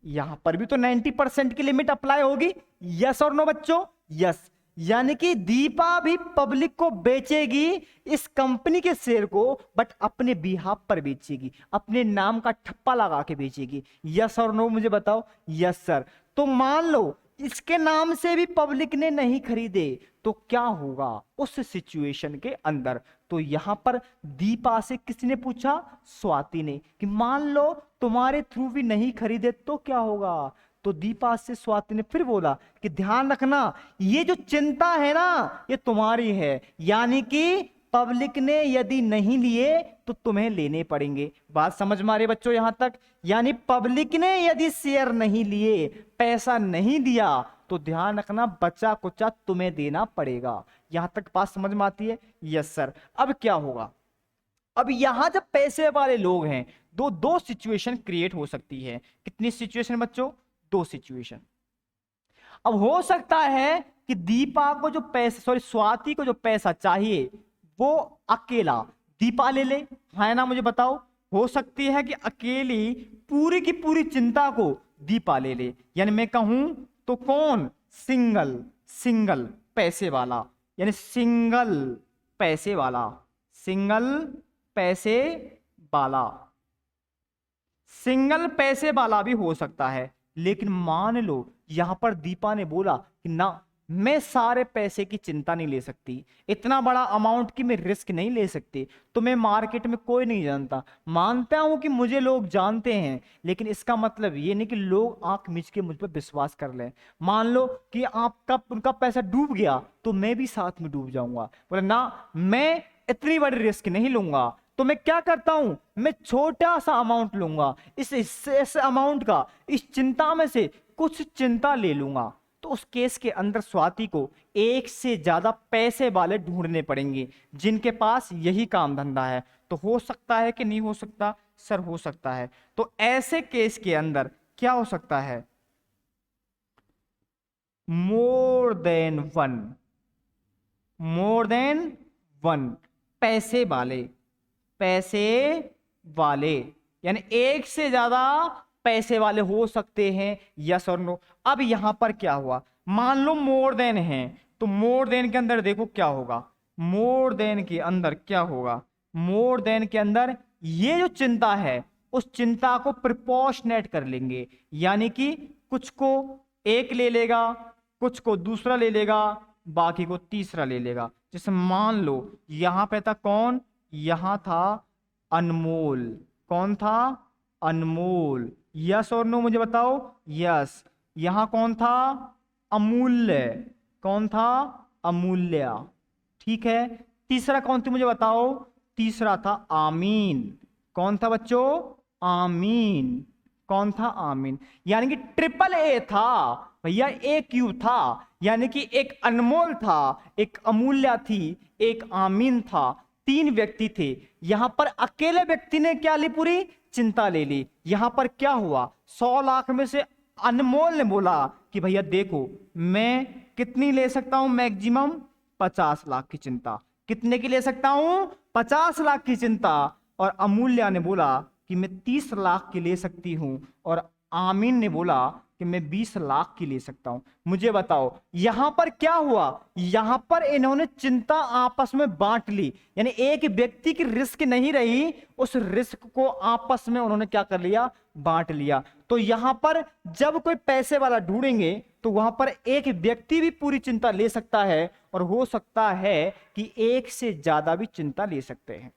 [SPEAKER 1] यहां पर भी तो 90% की लिमिट अप्लाई होगी, यस और नो बच्चों? यस। यानी कि दीपा भी पब्लिक को बेचेगी इस कंपनी के शेयर को, बट अपने बिहाफ पर बेचेगी, अपने नाम का ठप्पा लगा के बेचेगी। यस और नो मुझे बताओ? Yes sir. तो मान लो इसके नाम से भी पब्लिक ने नहीं खरीदे तो क्या होगा उस सिचुएशन के अंदर। तो यहां पर दीपा से किसने पूछा, स्वाति ने, कि मान लो तुम्हारे थ्रू भी नहीं खरीदे तो क्या होगा। तो दीपा से स्वाति ने फिर बोला कि ध्यान रखना ये जो चिंता है ना ये तुम्हारी है, यानी कि पब्लिक ने यदि नहीं लिए तो तुम्हें लेने पड़ेंगे। बात समझ में आ रही है बच्चों यहां तक। यानी पब्लिक ने यदि शेयर नहीं लिए, पैसा नहीं दिया, तो ध्यान रखना बचा कुचा तुम्हें देना पड़ेगा। यहां तक बात समझ में आती है। Yes sir. अब क्या होगा, अब यहां जब पैसे वाले लोग हैं दो सिचुएशन क्रिएट हो सकती है। कितनी सिचुएशन बच्चों, दो सिचुएशन। अब हो सकता है कि दीपा को जो पैसा, सॉरी स्वाति को जो पैसा चाहिए वो अकेला दीपा ले ले, है ना, मुझे बताओ। हो सकती है कि अकेली पूरी की पूरी चिंता को दीपा ले ले, यानी मैं कहूं तो कौन, सिंगल पैसे वाला, यानी सिंगल पैसे वाला भी हो सकता है। लेकिन मान लो यहां पर दीपा ने बोला कि ना मैं सारे पैसे की चिंता नहीं ले सकती, इतना बड़ा अमाउंट की मैं रिस्क नहीं ले सकती, तो मैं मार्केट में कोई नहीं जानता, मानता हूं कि मुझे लोग जानते हैं, लेकिन इसका मतलब ये नहीं कि लोग आंख मिच के मुझ पर विश्वास कर लें। मान लो कि आपका उनका पैसा डूब गया तो मैं भी साथ में डूब जाऊंगा। बोले ना मैं इतनी बड़ी रिस्क नहीं लूंगा, तो मैं क्या करता हूं, मैं छोटा सा अमाउंट लूंगा, इस अमाउंट का, इस चिंता में से कुछ चिंता ले लूंगा। तो उस केस के अंदर स्वाति को एक से ज्यादा पैसे वाले ढूंढने पड़ेंगे जिनके पास यही काम धंधा है। तो हो सकता है कि नहीं हो सकता, सर हो सकता है। तो ऐसे केस के अंदर क्या हो सकता है, मोर देन वन पैसे वाले, यानी एक से ज्यादा पैसे वाले हो सकते हैं, यस और नो। अब यहां पर क्या हुआ, मान लो मोर देन है, तो मोर देन के अंदर देखो क्या होगा, मोर देन के अंदर क्या होगा, मोर देन के अंदर ये जो चिंता है उस चिंता को प्रिपोर्शनेट कर लेंगे, यानी कि कुछ को एक ले लेगा, कुछ को दूसरा ले लेगा, बाकी को तीसरा ले लेगा। जैसे मान लो यहां पे था कौन, यहां था अनमोल, कौन था, अनमोल, यस और नो मुझे बताओ, यस। यहां कौन था, अमूल्य, कौन था, अमूल्य, ठीक है। तीसरा कौन थी मुझे बताओ, तीसरा था आमीन, कौन था बच्चों, आमीन, कौन था, आमीन। यानी कि ट्रिपल ए था भैया, एक यू था, यानी कि एक अनमोल था, एक अमूल्य थी, एक आमीन था, तीन व्यक्ति थे। यहां पर अकेले व्यक्ति ने क्या ली, पूरी चिंता ले ली। यहां पर क्या हुआ, 100 लाख में से अनमोल ने बोला कि भैया देखो मैं कितनी ले सकता हूं, मैक्सिमम 50 लाख की चिंता, कितने की ले सकता हूं, 50 लाख की चिंता। और अमूल्य ने बोला कि मैं 30 लाख की ले सकती हूं, और आमीन ने बोला कि मैं 20 लाख की ले सकता हूं। मुझे बताओ यहां पर क्या हुआ, यहां पर इन्होंने चिंता आपस में बांट ली, यानी एक व्यक्ति की रिस्क नहीं रही, उस रिस्क को आपस में उन्होंने क्या कर लिया, बांट लिया। तो यहां पर जब कोई पैसे वाला ढूंढेंगे तो वहां पर एक व्यक्ति भी पूरी चिंता ले सकता है, और हो सकता है कि एक से ज्यादा भी चिंता ले सकते हैं।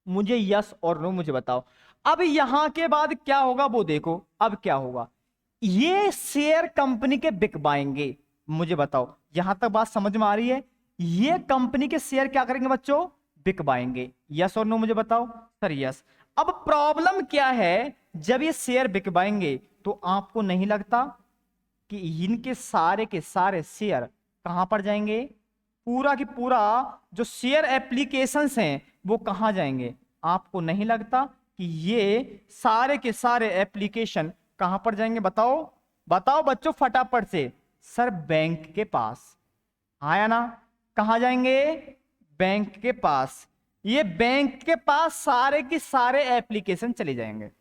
[SPEAKER 1] मुझे यस और नो मुझे बताओ। अब यहां के बाद क्या होगा वो देखो, अब क्या होगा, ये शेयर कंपनी के बिक बाएंगे। मुझे बताओ यहां तक बात समझ में आ रही है, ये कंपनी के शेयर क्या करेंगे बच्चों, बिक बाएंगे, यस और नो मुझे बताओ, सर यस। अब प्रॉब्लम क्या है, जब ये शेयर बिक बाएंगे तो आपको नहीं लगता कि इनके सारे के सारे शेयर कहां पर जाएंगे, पूरा की पूरा जो शेयर एप्लीकेशंस हैं वो कहां जाएंगे। आपको नहीं लगता कि ये सारे के सारे एप्लीकेशन कहां पर जाएंगे, बताओ बताओ बच्चों फटाफट से। सर बैंक के पास, आया ना, कहां जाएंगे, बैंक के पास। ये बैंक के पास सारे के सारे एप्लीकेशन चले जाएंगे।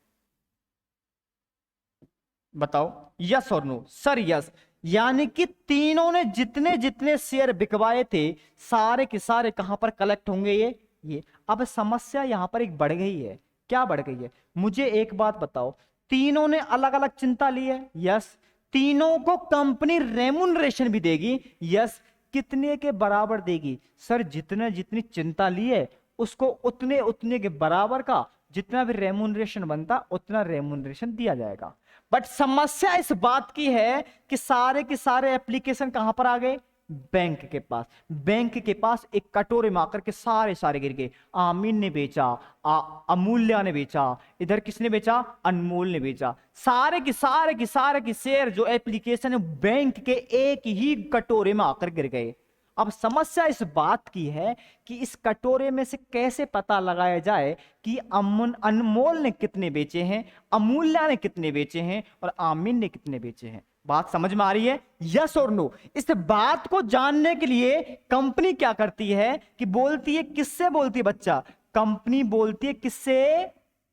[SPEAKER 1] बताओ यस और नो, सर यस। यानी कि तीनों ने जितने जितने शेयर बिकवाए थे सारे के सारे कहां पर कलेक्ट होंगे, ये। अब समस्या यहां पर एक बढ़ गई है, क्या बढ़ गई है, मुझे एक बात बताओ, तीनों ने अलग अलग चिंता ली है, यस। तीनों को कंपनी रेमुनरेशन भी देगी। यस, कितने के बराबर देगी? सर जितने जितनी चिंता ली है उसको उतने उतने के बराबर का जितना भी रेमुनरेशन बनता उतना रेमुनरेशन दिया जाएगा। बट समस्या इस बात की है कि सारे के सारे एप्लीकेशन कहां पर आ गए? बैंक के पास। बैंक के पास एक कटोरे में आकर के सारे सारे गिर गए। आमीन ने बेचा, अमूल्य ने बेचा, इधर किसने बेचा? अनमोल ने बेचा। सारे के सारे शेयर जो एप्लीकेशन है बैंक के एक ही कटोरे में आकर गिर गए। अब समस्या इस बात की है कि इस कटोरे में से कैसे पता लगाया जाए कि अनमोल ने कितने बेचे हैं, अमूल्य ने कितने बेचे हैं और आमीन ने कितने बेचे हैं। बात समझ में आ रही है? यस और नो? इस बात को जानने के लिए कंपनी क्या करती है कि बोलती है, किससे बोलती है बच्चा? कंपनी बोलती है किससे?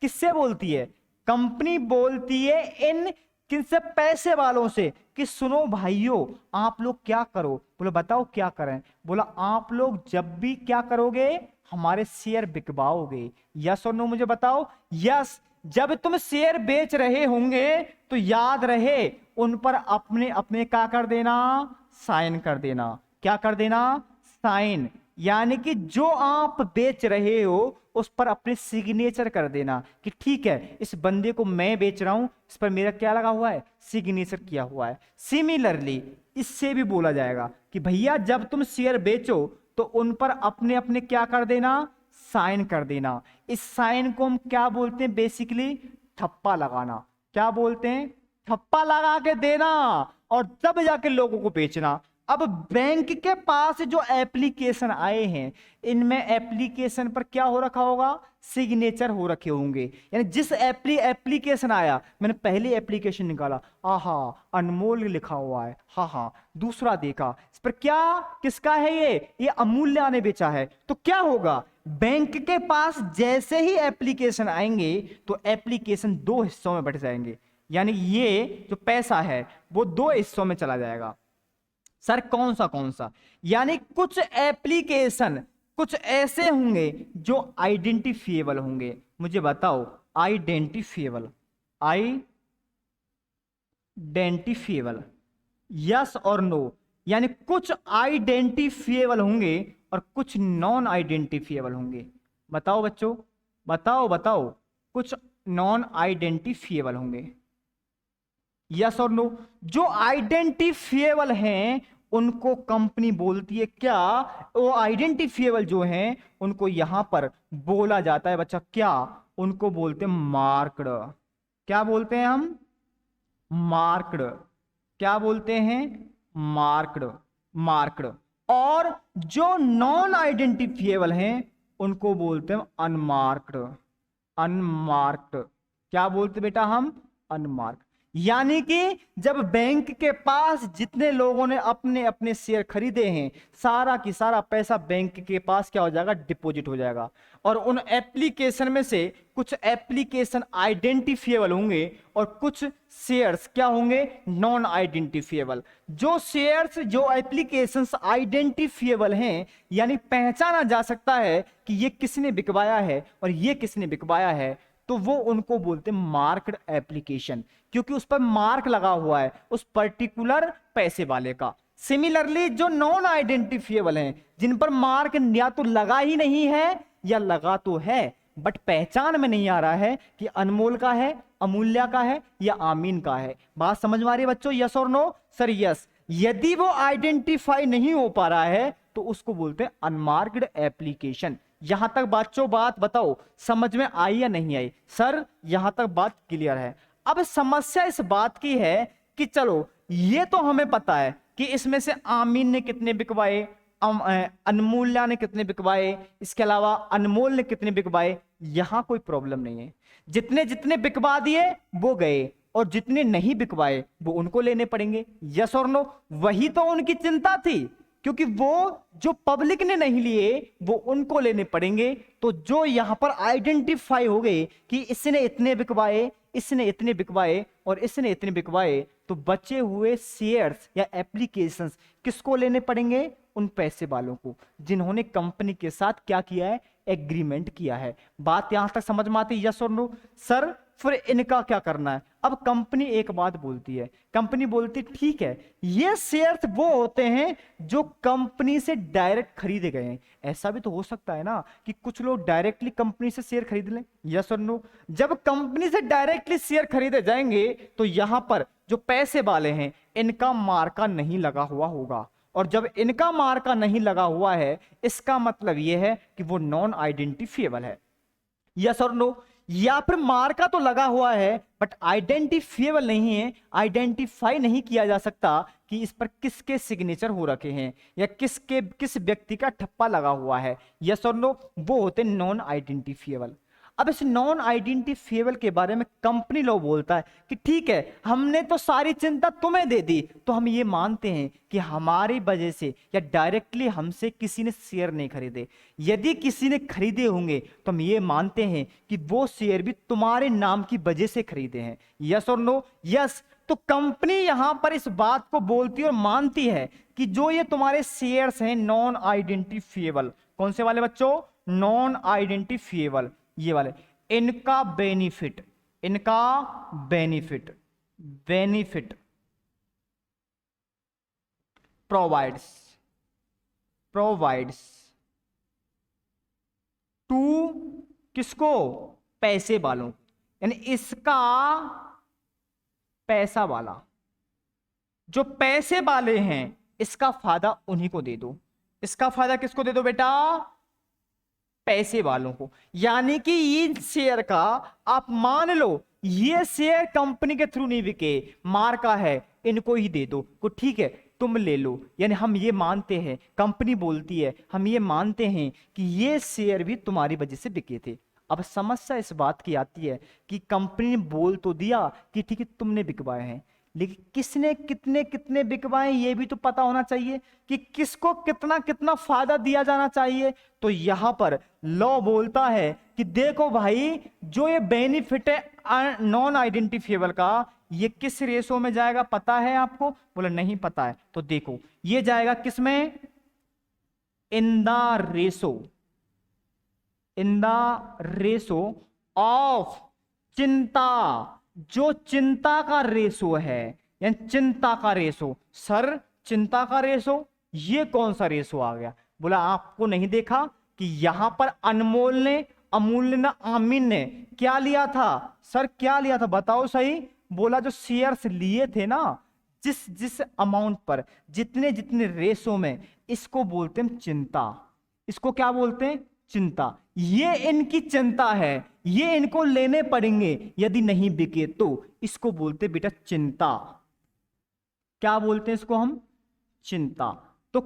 [SPEAKER 1] किससे बोलती है? कंपनी बोलती है इन किनसे? पैसे वालों से, कि सुनो भाइयों आप लोग क्या करो। बोलो बताओ क्या करें? बोला आप लोग जब भी क्या करोगे? हमारे शेयर बिकवाओगे। यस और नो मुझे बताओ? यस, जब तुम शेयर बेच रहे होंगे तो याद रहे उन पर अपने अपने क्या कर देना? साइन कर देना। क्या कर देना? साइन। यानी कि जो आप बेच रहे हो उस पर अपने सिग्नेचर कर देना कि ठीक है इस बंदे को मैं बेच रहा हूं, इस पर मेरा क्या लगा हुआ है? सिग्नेचर किया हुआ है। सिमिलरली इससे भी बोला जाएगा कि भैया जब तुम शेयर बेचो तो उन पर अपने अपने क्या कर देना? साइन कर देना। इस साइन को हम क्या बोलते हैं? बेसिकली ठप्पा लगाना। क्या बोलते हैं? ठप्पा लगा के देना और तब जाके लोगों को बेचना। अब बैंक के पास जो एप्लीकेशन आए हैं इनमें एप्लीकेशन पर क्या हो रखा होगा? सिग्नेचर हो रखे होंगे। यानी जिस एप्लीकेशन आया, मैंने पहली एप्लीकेशन निकाला, आहा अनमोल लिखा हुआ है, हाँ हाँ, दूसरा देखा इस पर क्या किसका है? ये अमूल्य ने बेचा है। तो क्या होगा? बैंक के पास जैसे ही एप्लीकेशन आएंगे तो एप्लीकेशन दो हिस्सों में बट जाएंगे। यानी ये जो पैसा है वो दो हिस्सों में चला जाएगा। सर कौन सा? यानी कुछ एप्लीकेशन कुछ ऐसे होंगे जो आइडेंटिफिएबल होंगे। मुझे बताओ आइडेंटिफिएबल, आइडेंटिफिएबल, यस और नो? यानी कुछ आइडेंटिफिएबल होंगे और कुछ नॉन आइडेंटिफिएबल होंगे। बताओ बच्चों, बताओ कुछ नॉन आइडेंटिफिएबल होंगे। यस और नो? जो आइडेंटिफिएबल हैं उनको कंपनी बोलती है क्या? वो आइडेंटिफिएबल जो हैं उनको यहां पर बोला जाता है बच्चा क्या? उनको बोलते हैं मार्क्ड। क्या बोलते हैं हम? मार्क्ड। क्या बोलते हैं? मार्क्ड। मार्क्ड। और जो नॉन आइडेंटिफिएबल हैं उनको बोलते हैं अनमार्क्ड। अनमार्क्ड। क्या बोलते बेटा हम? अनमार्क्ड। यानी कि जब बैंक के पास जितने लोगों ने अपने अपने शेयर खरीदे हैं सारा की सारा पैसा बैंक के पास क्या हो जाएगा? डिपॉजिट हो जाएगा। और उन एप्लीकेशन में से कुछ एप्लीकेशन आइडेंटिफिएबल होंगे और कुछ शेयर्स क्या होंगे? Non identifiable. जो शेयर्स जो एप्लीकेशंस आइडेंटिफिएबल हैं यानी पहचाना जा सकता है कि ये किसने बिकवाया है और ये किसने बिकवाया है, तो वो उनको बोलते हैं मार्क्ड एप्लीकेशन, क्योंकि उस पर मार्क लगा हुआ है उस पर्टिकुलर पैसे वाले का। सिमिलरली जो नॉन आइडेंटिफिएबल हैं जिन पर मार्क या तो लगा ही नहीं है या लगा तो है बट पहचान में नहीं आ रहा है कि अनमोल का है, अमूल्य का है या आमीन का है। बात समझ में आ रही है बच्चों? यस और नो? Sir yes. यदि वो आइडेंटिफाई नहीं हो पा रहा है तो उसको बोलते हैं अनमार्क्ड एप्लीकेशन। यहां तक बच्चों बात बताओ समझ में आई या नहीं आई? सर यहां तक बात क्लियर है। अब समस्या इस बात की है कि चलो ये तो हमें पता है कि इसमें से आमीन ने कितने बिकवाए, अनमूल्य ने कितने बिकवाए, इसके अलावा अनमोल ने कितने बिकवाए, यहां कोई प्रॉब्लम नहीं है। जितने जितने बिकवा दिए वो गए और जितने नहीं बिकवाए वो उनको लेने पड़ेंगे। यस और नो? वही तो उनकी चिंता थी, क्योंकि वो जो पब्लिक ने नहीं लिए वो उनको लेने पड़ेंगे। तो जो यहां पर आइडेंटिफाई हो गए कि इसने इतने बिकवाए, इसने इतने बिकवाए और इसने इतने बिकवाए, तो बचे हुए शेयर्स या एप्लीकेशंस किसको लेने पड़ेंगे? उन पैसे वालों को जिन्होंने कंपनी के साथ क्या किया है? एग्रीमेंट किया है। बात यहां तक समझ में आती है? यस और नो? सर फिर इनका क्या करना है। अब कंपनी एक बात बोलती है, कंपनी बोलती ठीक है, ये शेयर्स वो होते हैं जो कंपनी से डायरेक्ट खरीदे गए हैं। ऐसा भी तो हो सकता है ना कि कुछ लोग डायरेक्टली कंपनी से शेयर खरीद लें, यस और नो। जब कंपनी से डायरेक्टली शेयर खरीदे जाएंगे तो यहां पर जो पैसे वाले हैं इनका मार्का नहीं लगा हुआ होगा, और जब इनका मार्का नहीं लगा हुआ है इसका मतलब यह है कि वो नॉन आइडेंटिफिएबल है, यस और नो। या फिर मार्का तो लगा हुआ है बट आइडेंटिफिएबल नहीं है, आइडेंटिफाई नहीं किया जा सकता कि इस पर किसके सिग्नेचर हो रखे हैं या किस व्यक्ति का ठप्पा लगा हुआ है, यस और नो। वो होते नॉन आइडेंटिफिएबल। अब इस नॉन आइडेंटिफिएबल के बारे में कंपनी लॉ बोलता है कि ठीक है, हमने तो सारी चिंता तुम्हें दे दी, तो हम ये मानते हैं कि हमारी वजह से या डायरेक्टली हमसे किसी ने शेयर नहीं खरीदे। यदि किसी ने खरीदे होंगे तो हम ये मानते हैं कि वो शेयर भी तुम्हारे नाम की वजह से खरीदे हैं, यस और नो। यस, तो कंपनी यहां पर इस बात को बोलती और मानती है कि जो ये तुम्हारे शेयर्स हैं नॉन आइडेंटिफिएबल, कौन से वाले बच्चों, नॉन आइडेंटिफिएबल, ये वाले, इनका बेनिफिट, इनका benefit, benefit provides, provides to किसको, पैसे वालों, यानी इसका पैसा वाला, जो पैसे वाले हैं इसका फायदा उन्हीं को दे दो। इसका फायदा किसको दे दो बेटा, पैसे वालों को। यानी कि इस शेयर का आप मान लो ये शेयर कंपनी के थ्रू नहीं बिके, मार्का है, इनको ही दे दो को, ठीक है तुम ले लो। यानी हम ये मानते हैं, कंपनी बोलती है हम ये मानते हैं कि ये शेयर भी तुम्हारी वजह से बिके थे। अब समस्या इस बात की आती है कि कंपनी ने बोल तो दिया कि ठीक है तुमने बिकवाए हैं, लेकिन किसने कितने कितने बिकवाए ये भी तो पता होना चाहिए कि किसको कितना कितना फायदा दिया जाना चाहिए। तो यहां पर लॉ बोलता है कि देखो भाई, जो ये बेनिफिट है नॉन आइडेंटिफिएबल का, ये किस रेशो में जाएगा पता है आपको, बोला नहीं पता है, तो देखो ये जाएगा किस में, in the ratio, in the ratio of चिंता, जो चिंता का रेशो है, यानी चिंता का रेशो। सर चिंता का रेशो, ये कौन सा रेशो आ गया, बोला आपको नहीं देखा कि यहां पर अनमोल ने, अमूल्य ने, आमीन ने क्या लिया था, सर क्या लिया था बताओ सही, बोला जो शेयर्स लिए थे ना, जिस जिस अमाउंट पर, जितने जितने रेशो में, इसको बोलते हैं चिंता। इसको क्या बोलते हैं, चिंता। ये इनकी चिंता है, ये इनको लेने पड़ेंगे, यदि नहीं बिके तो इसको बोलते बेटा चिंता। क्या बोलते हैं इसको हम, चिंता। तो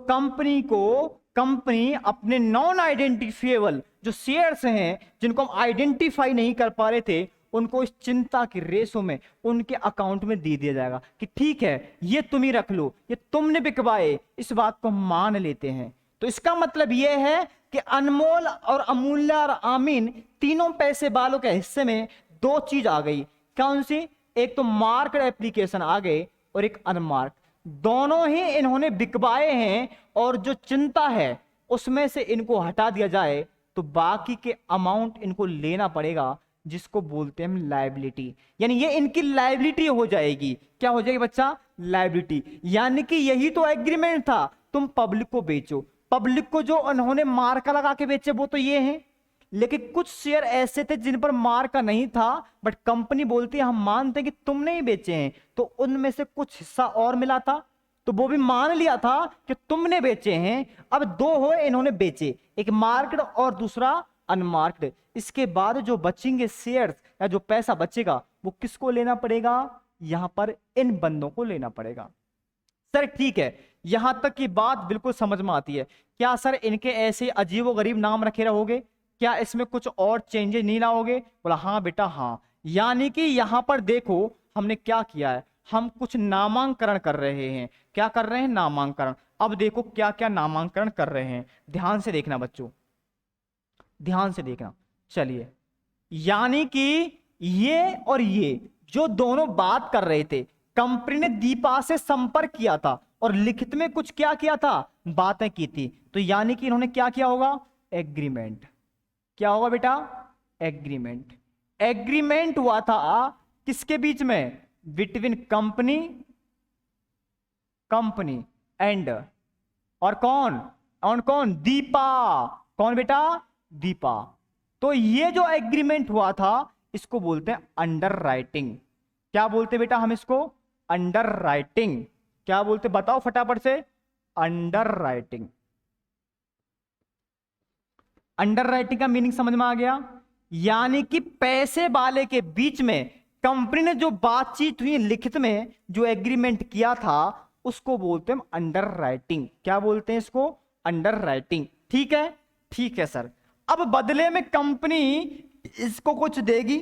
[SPEAKER 1] कंपनी अपने नॉन आइडेंटिफिएबल जो शेयर्स हैं जिनको हम आइडेंटिफाई नहीं कर पा रहे थे, उनको इस चिंता की रेशो में उनके अकाउंट में दे दिया जाएगा कि ठीक है ये तुम ही रख लो, ये तुमने बिकवाए, इस बात को हम मान लेते हैं। तो इसका मतलब यह है कि अनमोल और अमूल्य और आमीन तीनों पैसे वालों के हिस्से में दो चीज आ गई, कौन सी, एक तो मार्क्ड एप्लीकेशन आ गए और एक अनमार्क्ड, दोनों ही इन्होंने बिकवाए हैं, और जो चिंता है उसमें से इनको हटा दिया जाए तो बाकी के अमाउंट इनको लेना पड़ेगा, जिसको बोलते हैं लायबिलिटी। यानी ये इनकी लायबिलिटी हो जाएगी, क्या हो जाएगी बच्चा, लायबिलिटी। यानी कि यही तो एग्रीमेंट था, तुम पब्लिक को बेचो, पब्लिक को जो उन्होंने मार्का लगा के बेचे वो तो ये हैं, लेकिन कुछ शेयर ऐसे थे जिन पर मार्का नहीं था, बट कंपनी बोलती है हम मानते हैं कि तुमने ही बेचे हैं, तो उनमें से कुछ हिस्सा और मिला था, तो वो भी मान लिया था कि तुमने बेचे हैं। अब दो हो इन्होंने बेचे, एक मार्क्ड और दूसरा अनमार्क्ड। इसके बाद जो बचेंगे शेयर्स या जो पैसा बचेगा वो किसको लेना पड़ेगा, यहां पर इन बंदों को लेना पड़ेगा। सर ठीक है, यहां तक की बात बिल्कुल समझ में आती है। क्या सर इनके ऐसे अजीबोगरीब नाम रखे रहोगे, क्या इसमें कुछ और चेंजेस नहीं लाओगे, बोला हाँ बेटा हाँ। यानी कि यहां पर देखो हमने क्या किया है, हम कुछ नामांकरण कर रहे हैं। क्या कर रहे हैं, नामांकरण। अब देखो क्या क्या नामांकरण कर रहे हैं, ध्यान से देखना बच्चों, ध्यान से देखना। चलिए, यानी कि ये और ये जो दोनों बात कर रहे थे, कंपनी ने दीपा से संपर्क किया था और लिखित में कुछ क्या किया था, बातें की थी, तो यानी कि इन्होंने क्या किया होगा, एग्रीमेंट। क्या होगा बेटा, एग्रीमेंट। एग्रीमेंट हुआ था किसके बीच में? बिटवीन कंपनी एंड, और कौन? दीपा। कौन बेटा? दीपा। तो ये जो एग्रीमेंट हुआ था इसको बोलते हैं अंडर राइटिंग। क्या बोलते बेटा हम इसको? Under writing. क्या बोलते बताओ फटाफट से? Under writing. अंडर राइटिंग का मीनिंग समझ में आ गया? यानी कि पैसे वाले के बीच में कंपनी ने जो बातचीत हुई लिखित में, जो एग्रीमेंट किया था, उसको बोलते हैं अंडर राइटिंग। क्या बोलते हैं इसको? Under writing. ठीक है सर। अब बदले में कंपनी इसको कुछ देगी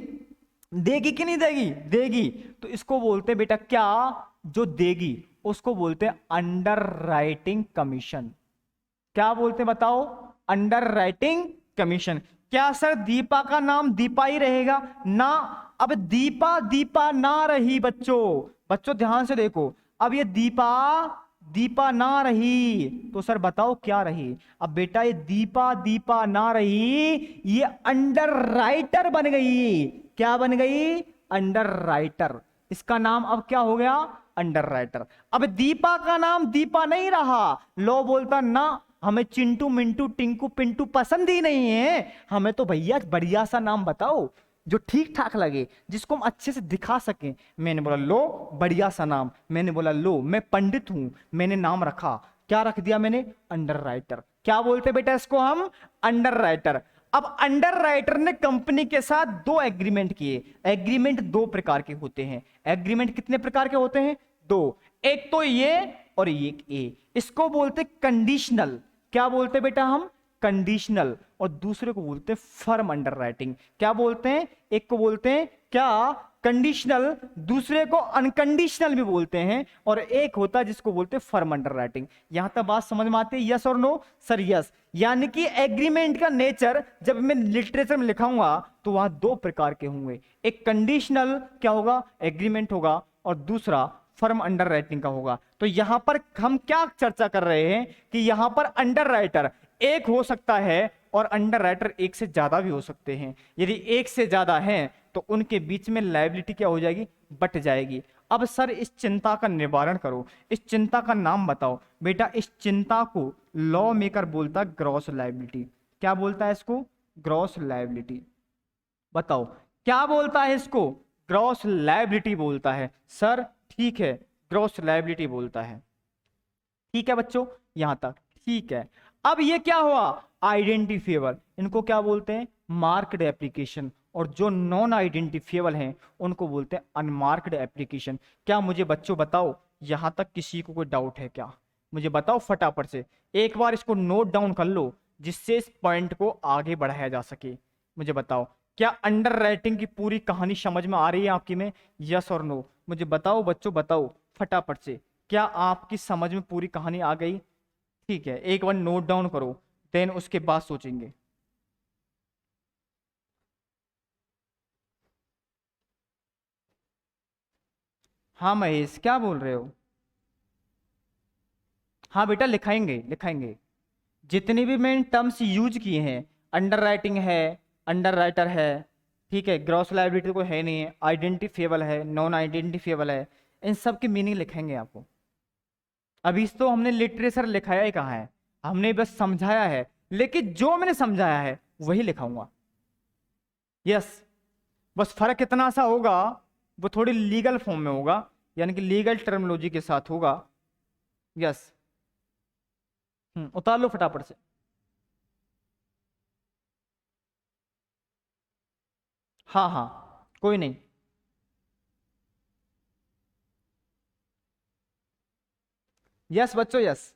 [SPEAKER 1] कि नहीं देगी? देगी। तो इसको बोलते हैं बेटा क्या? जो देगी उसको बोलते हैं अंडर राइटिंग कमीशन। क्या बोलते हैं बताओ? Under writing commission. क्या सर दीपा का नाम दीपा ही रहेगा ना? अब दीपा ना रही बच्चों ध्यान से देखो। अब ये दीपा ना रही तो सर बताओ क्या रही? अब बेटा ये दीपा ना रही, ये अंडर राइटर बन गई। क्या बन गई? Under writer. इसका नाम अब क्या हो गया? Under writer. अब दीपा का नाम दीपा नहीं रहा, लो बोलता ना हमें चिंटू मिंटू टिंकू पिंटू पसंद ही नहीं है, हमें तो भैया बढ़िया सा नाम बताओ जो ठीक ठाक लगे, जिसको हम अच्छे से दिखा सकें। मैंने बोला लो बढ़िया सा नाम। मैंने बोला लो मैं पंडित हूं, मैंने नाम रखा। क्या रख दिया मैंने? Under writer. क्या बोलते बेटा इसको हम? Under writer. अब अंडर राइटर ने कंपनी के साथ दो एग्रीमेंट किए। एग्रीमेंट दो प्रकार के होते हैं। एग्रीमेंट कितने प्रकार के होते हैं? दो। एक तो ये और एक ये। इसको बोलते कंडीशनल। क्या बोलते बेटा हम? कंडीशनल। और दूसरे को बोलते हैं फर्म अंडर राइटिंग। क्या बोलते हैं? एक को बोलते हैं क्या? कंडीशनल। दूसरे को अनकंडीशनल भी बोलते हैं। और एक होता है जिसको बोलते हैं फर्म अंडर राइटिंग। यहां तक बात समझ में आती है? यस और नो? Sir yes. यानी कि एग्रीमेंट का नेचर जब मैं लिटरेचर में लिखाऊंगा तो वहां दो प्रकार के होंगे। एक कंडीशनल क्या होगा? एग्रीमेंट होगा, और दूसरा फर्म अंडर राइटिंग का होगा। तो यहां पर हम क्या चर्चा कर रहे हैं कि यहां पर अंडर राइटर एक हो सकता है और अंडर राइटर एक से ज्यादा भी हो सकते हैं। यदि एक से ज्यादा हैं तो उनके बीच में लायबिलिटी क्या हो जाएगी? बट जाएगी। अब सर इस चिंता का निवारण करो, इस चिंता का नाम बताओ। बेटा इस चिंता को लॉ मेकर बोलता है ग्रॉस लायबिलिटी। क्या बोलता है इसको? Gross liability. बताओ क्या बोलता है इसको? ग्रॉस लायबिलिटी बोलता है। सर ठीक है, ग्रॉस लायबिलिटी बोलता है। ठीक है बच्चों, यहां तक ठीक है। अब ये क्या हुआ? आइडेंटिफिएबल। इनको क्या बोलते हैं? Marked application. और जो नॉन आइडेंटिफिएबल हैं उनको बोलते हैं अनमार्क्ड एप्लीकेशन। क्या मुझे बच्चों बताओ, यहां तक किसी को कोई डाउट है क्या? मुझे बताओ फटाफट से। एक बार इसको नोट डाउन कर लो जिससे इस पॉइंट को आगे बढ़ाया जा सके। मुझे बताओ क्या अंडर राइटिंग की पूरी कहानी समझ में आ रही है आपकी में? यस और नो? मुझे बताओ बच्चों, बताओ फटाफट से। क्या आपकी समझ में पूरी कहानी आ गई? ठीक है, एक बार नोट डाउन करो, देन उसके बाद सोचेंगे। हाँ महेश, क्या बोल रहे हो? हाँ बेटा लिखाएंगे लिखाएंगे। जितने भी मैंने टर्म्स यूज किए हैं, अंडर राइटिंग है, अंडर राइटर है, ठीक है, ग्रॉस लायबिलिटी तो कोई है नहीं है, आइडेंटिफिएबल है, नॉन आइडेंटिफिएबल है, इन सब के मीनिंग लिखेंगे आपको। अभी तो हमने लिटरेचर लिखाया ही कहाँ है, हमने बस समझाया है। लेकिन जो मैंने समझाया है वही लिखाऊंगा। यस। बस फर्क इतना सा होगा, वो थोड़ी लीगल फॉर्म में होगा, यानी कि लीगल टर्मिनोलॉजी के साथ होगा। यस। उतार लो फटाफट से। हाँ हाँ, कोई नहीं। यस बच्चों, यस।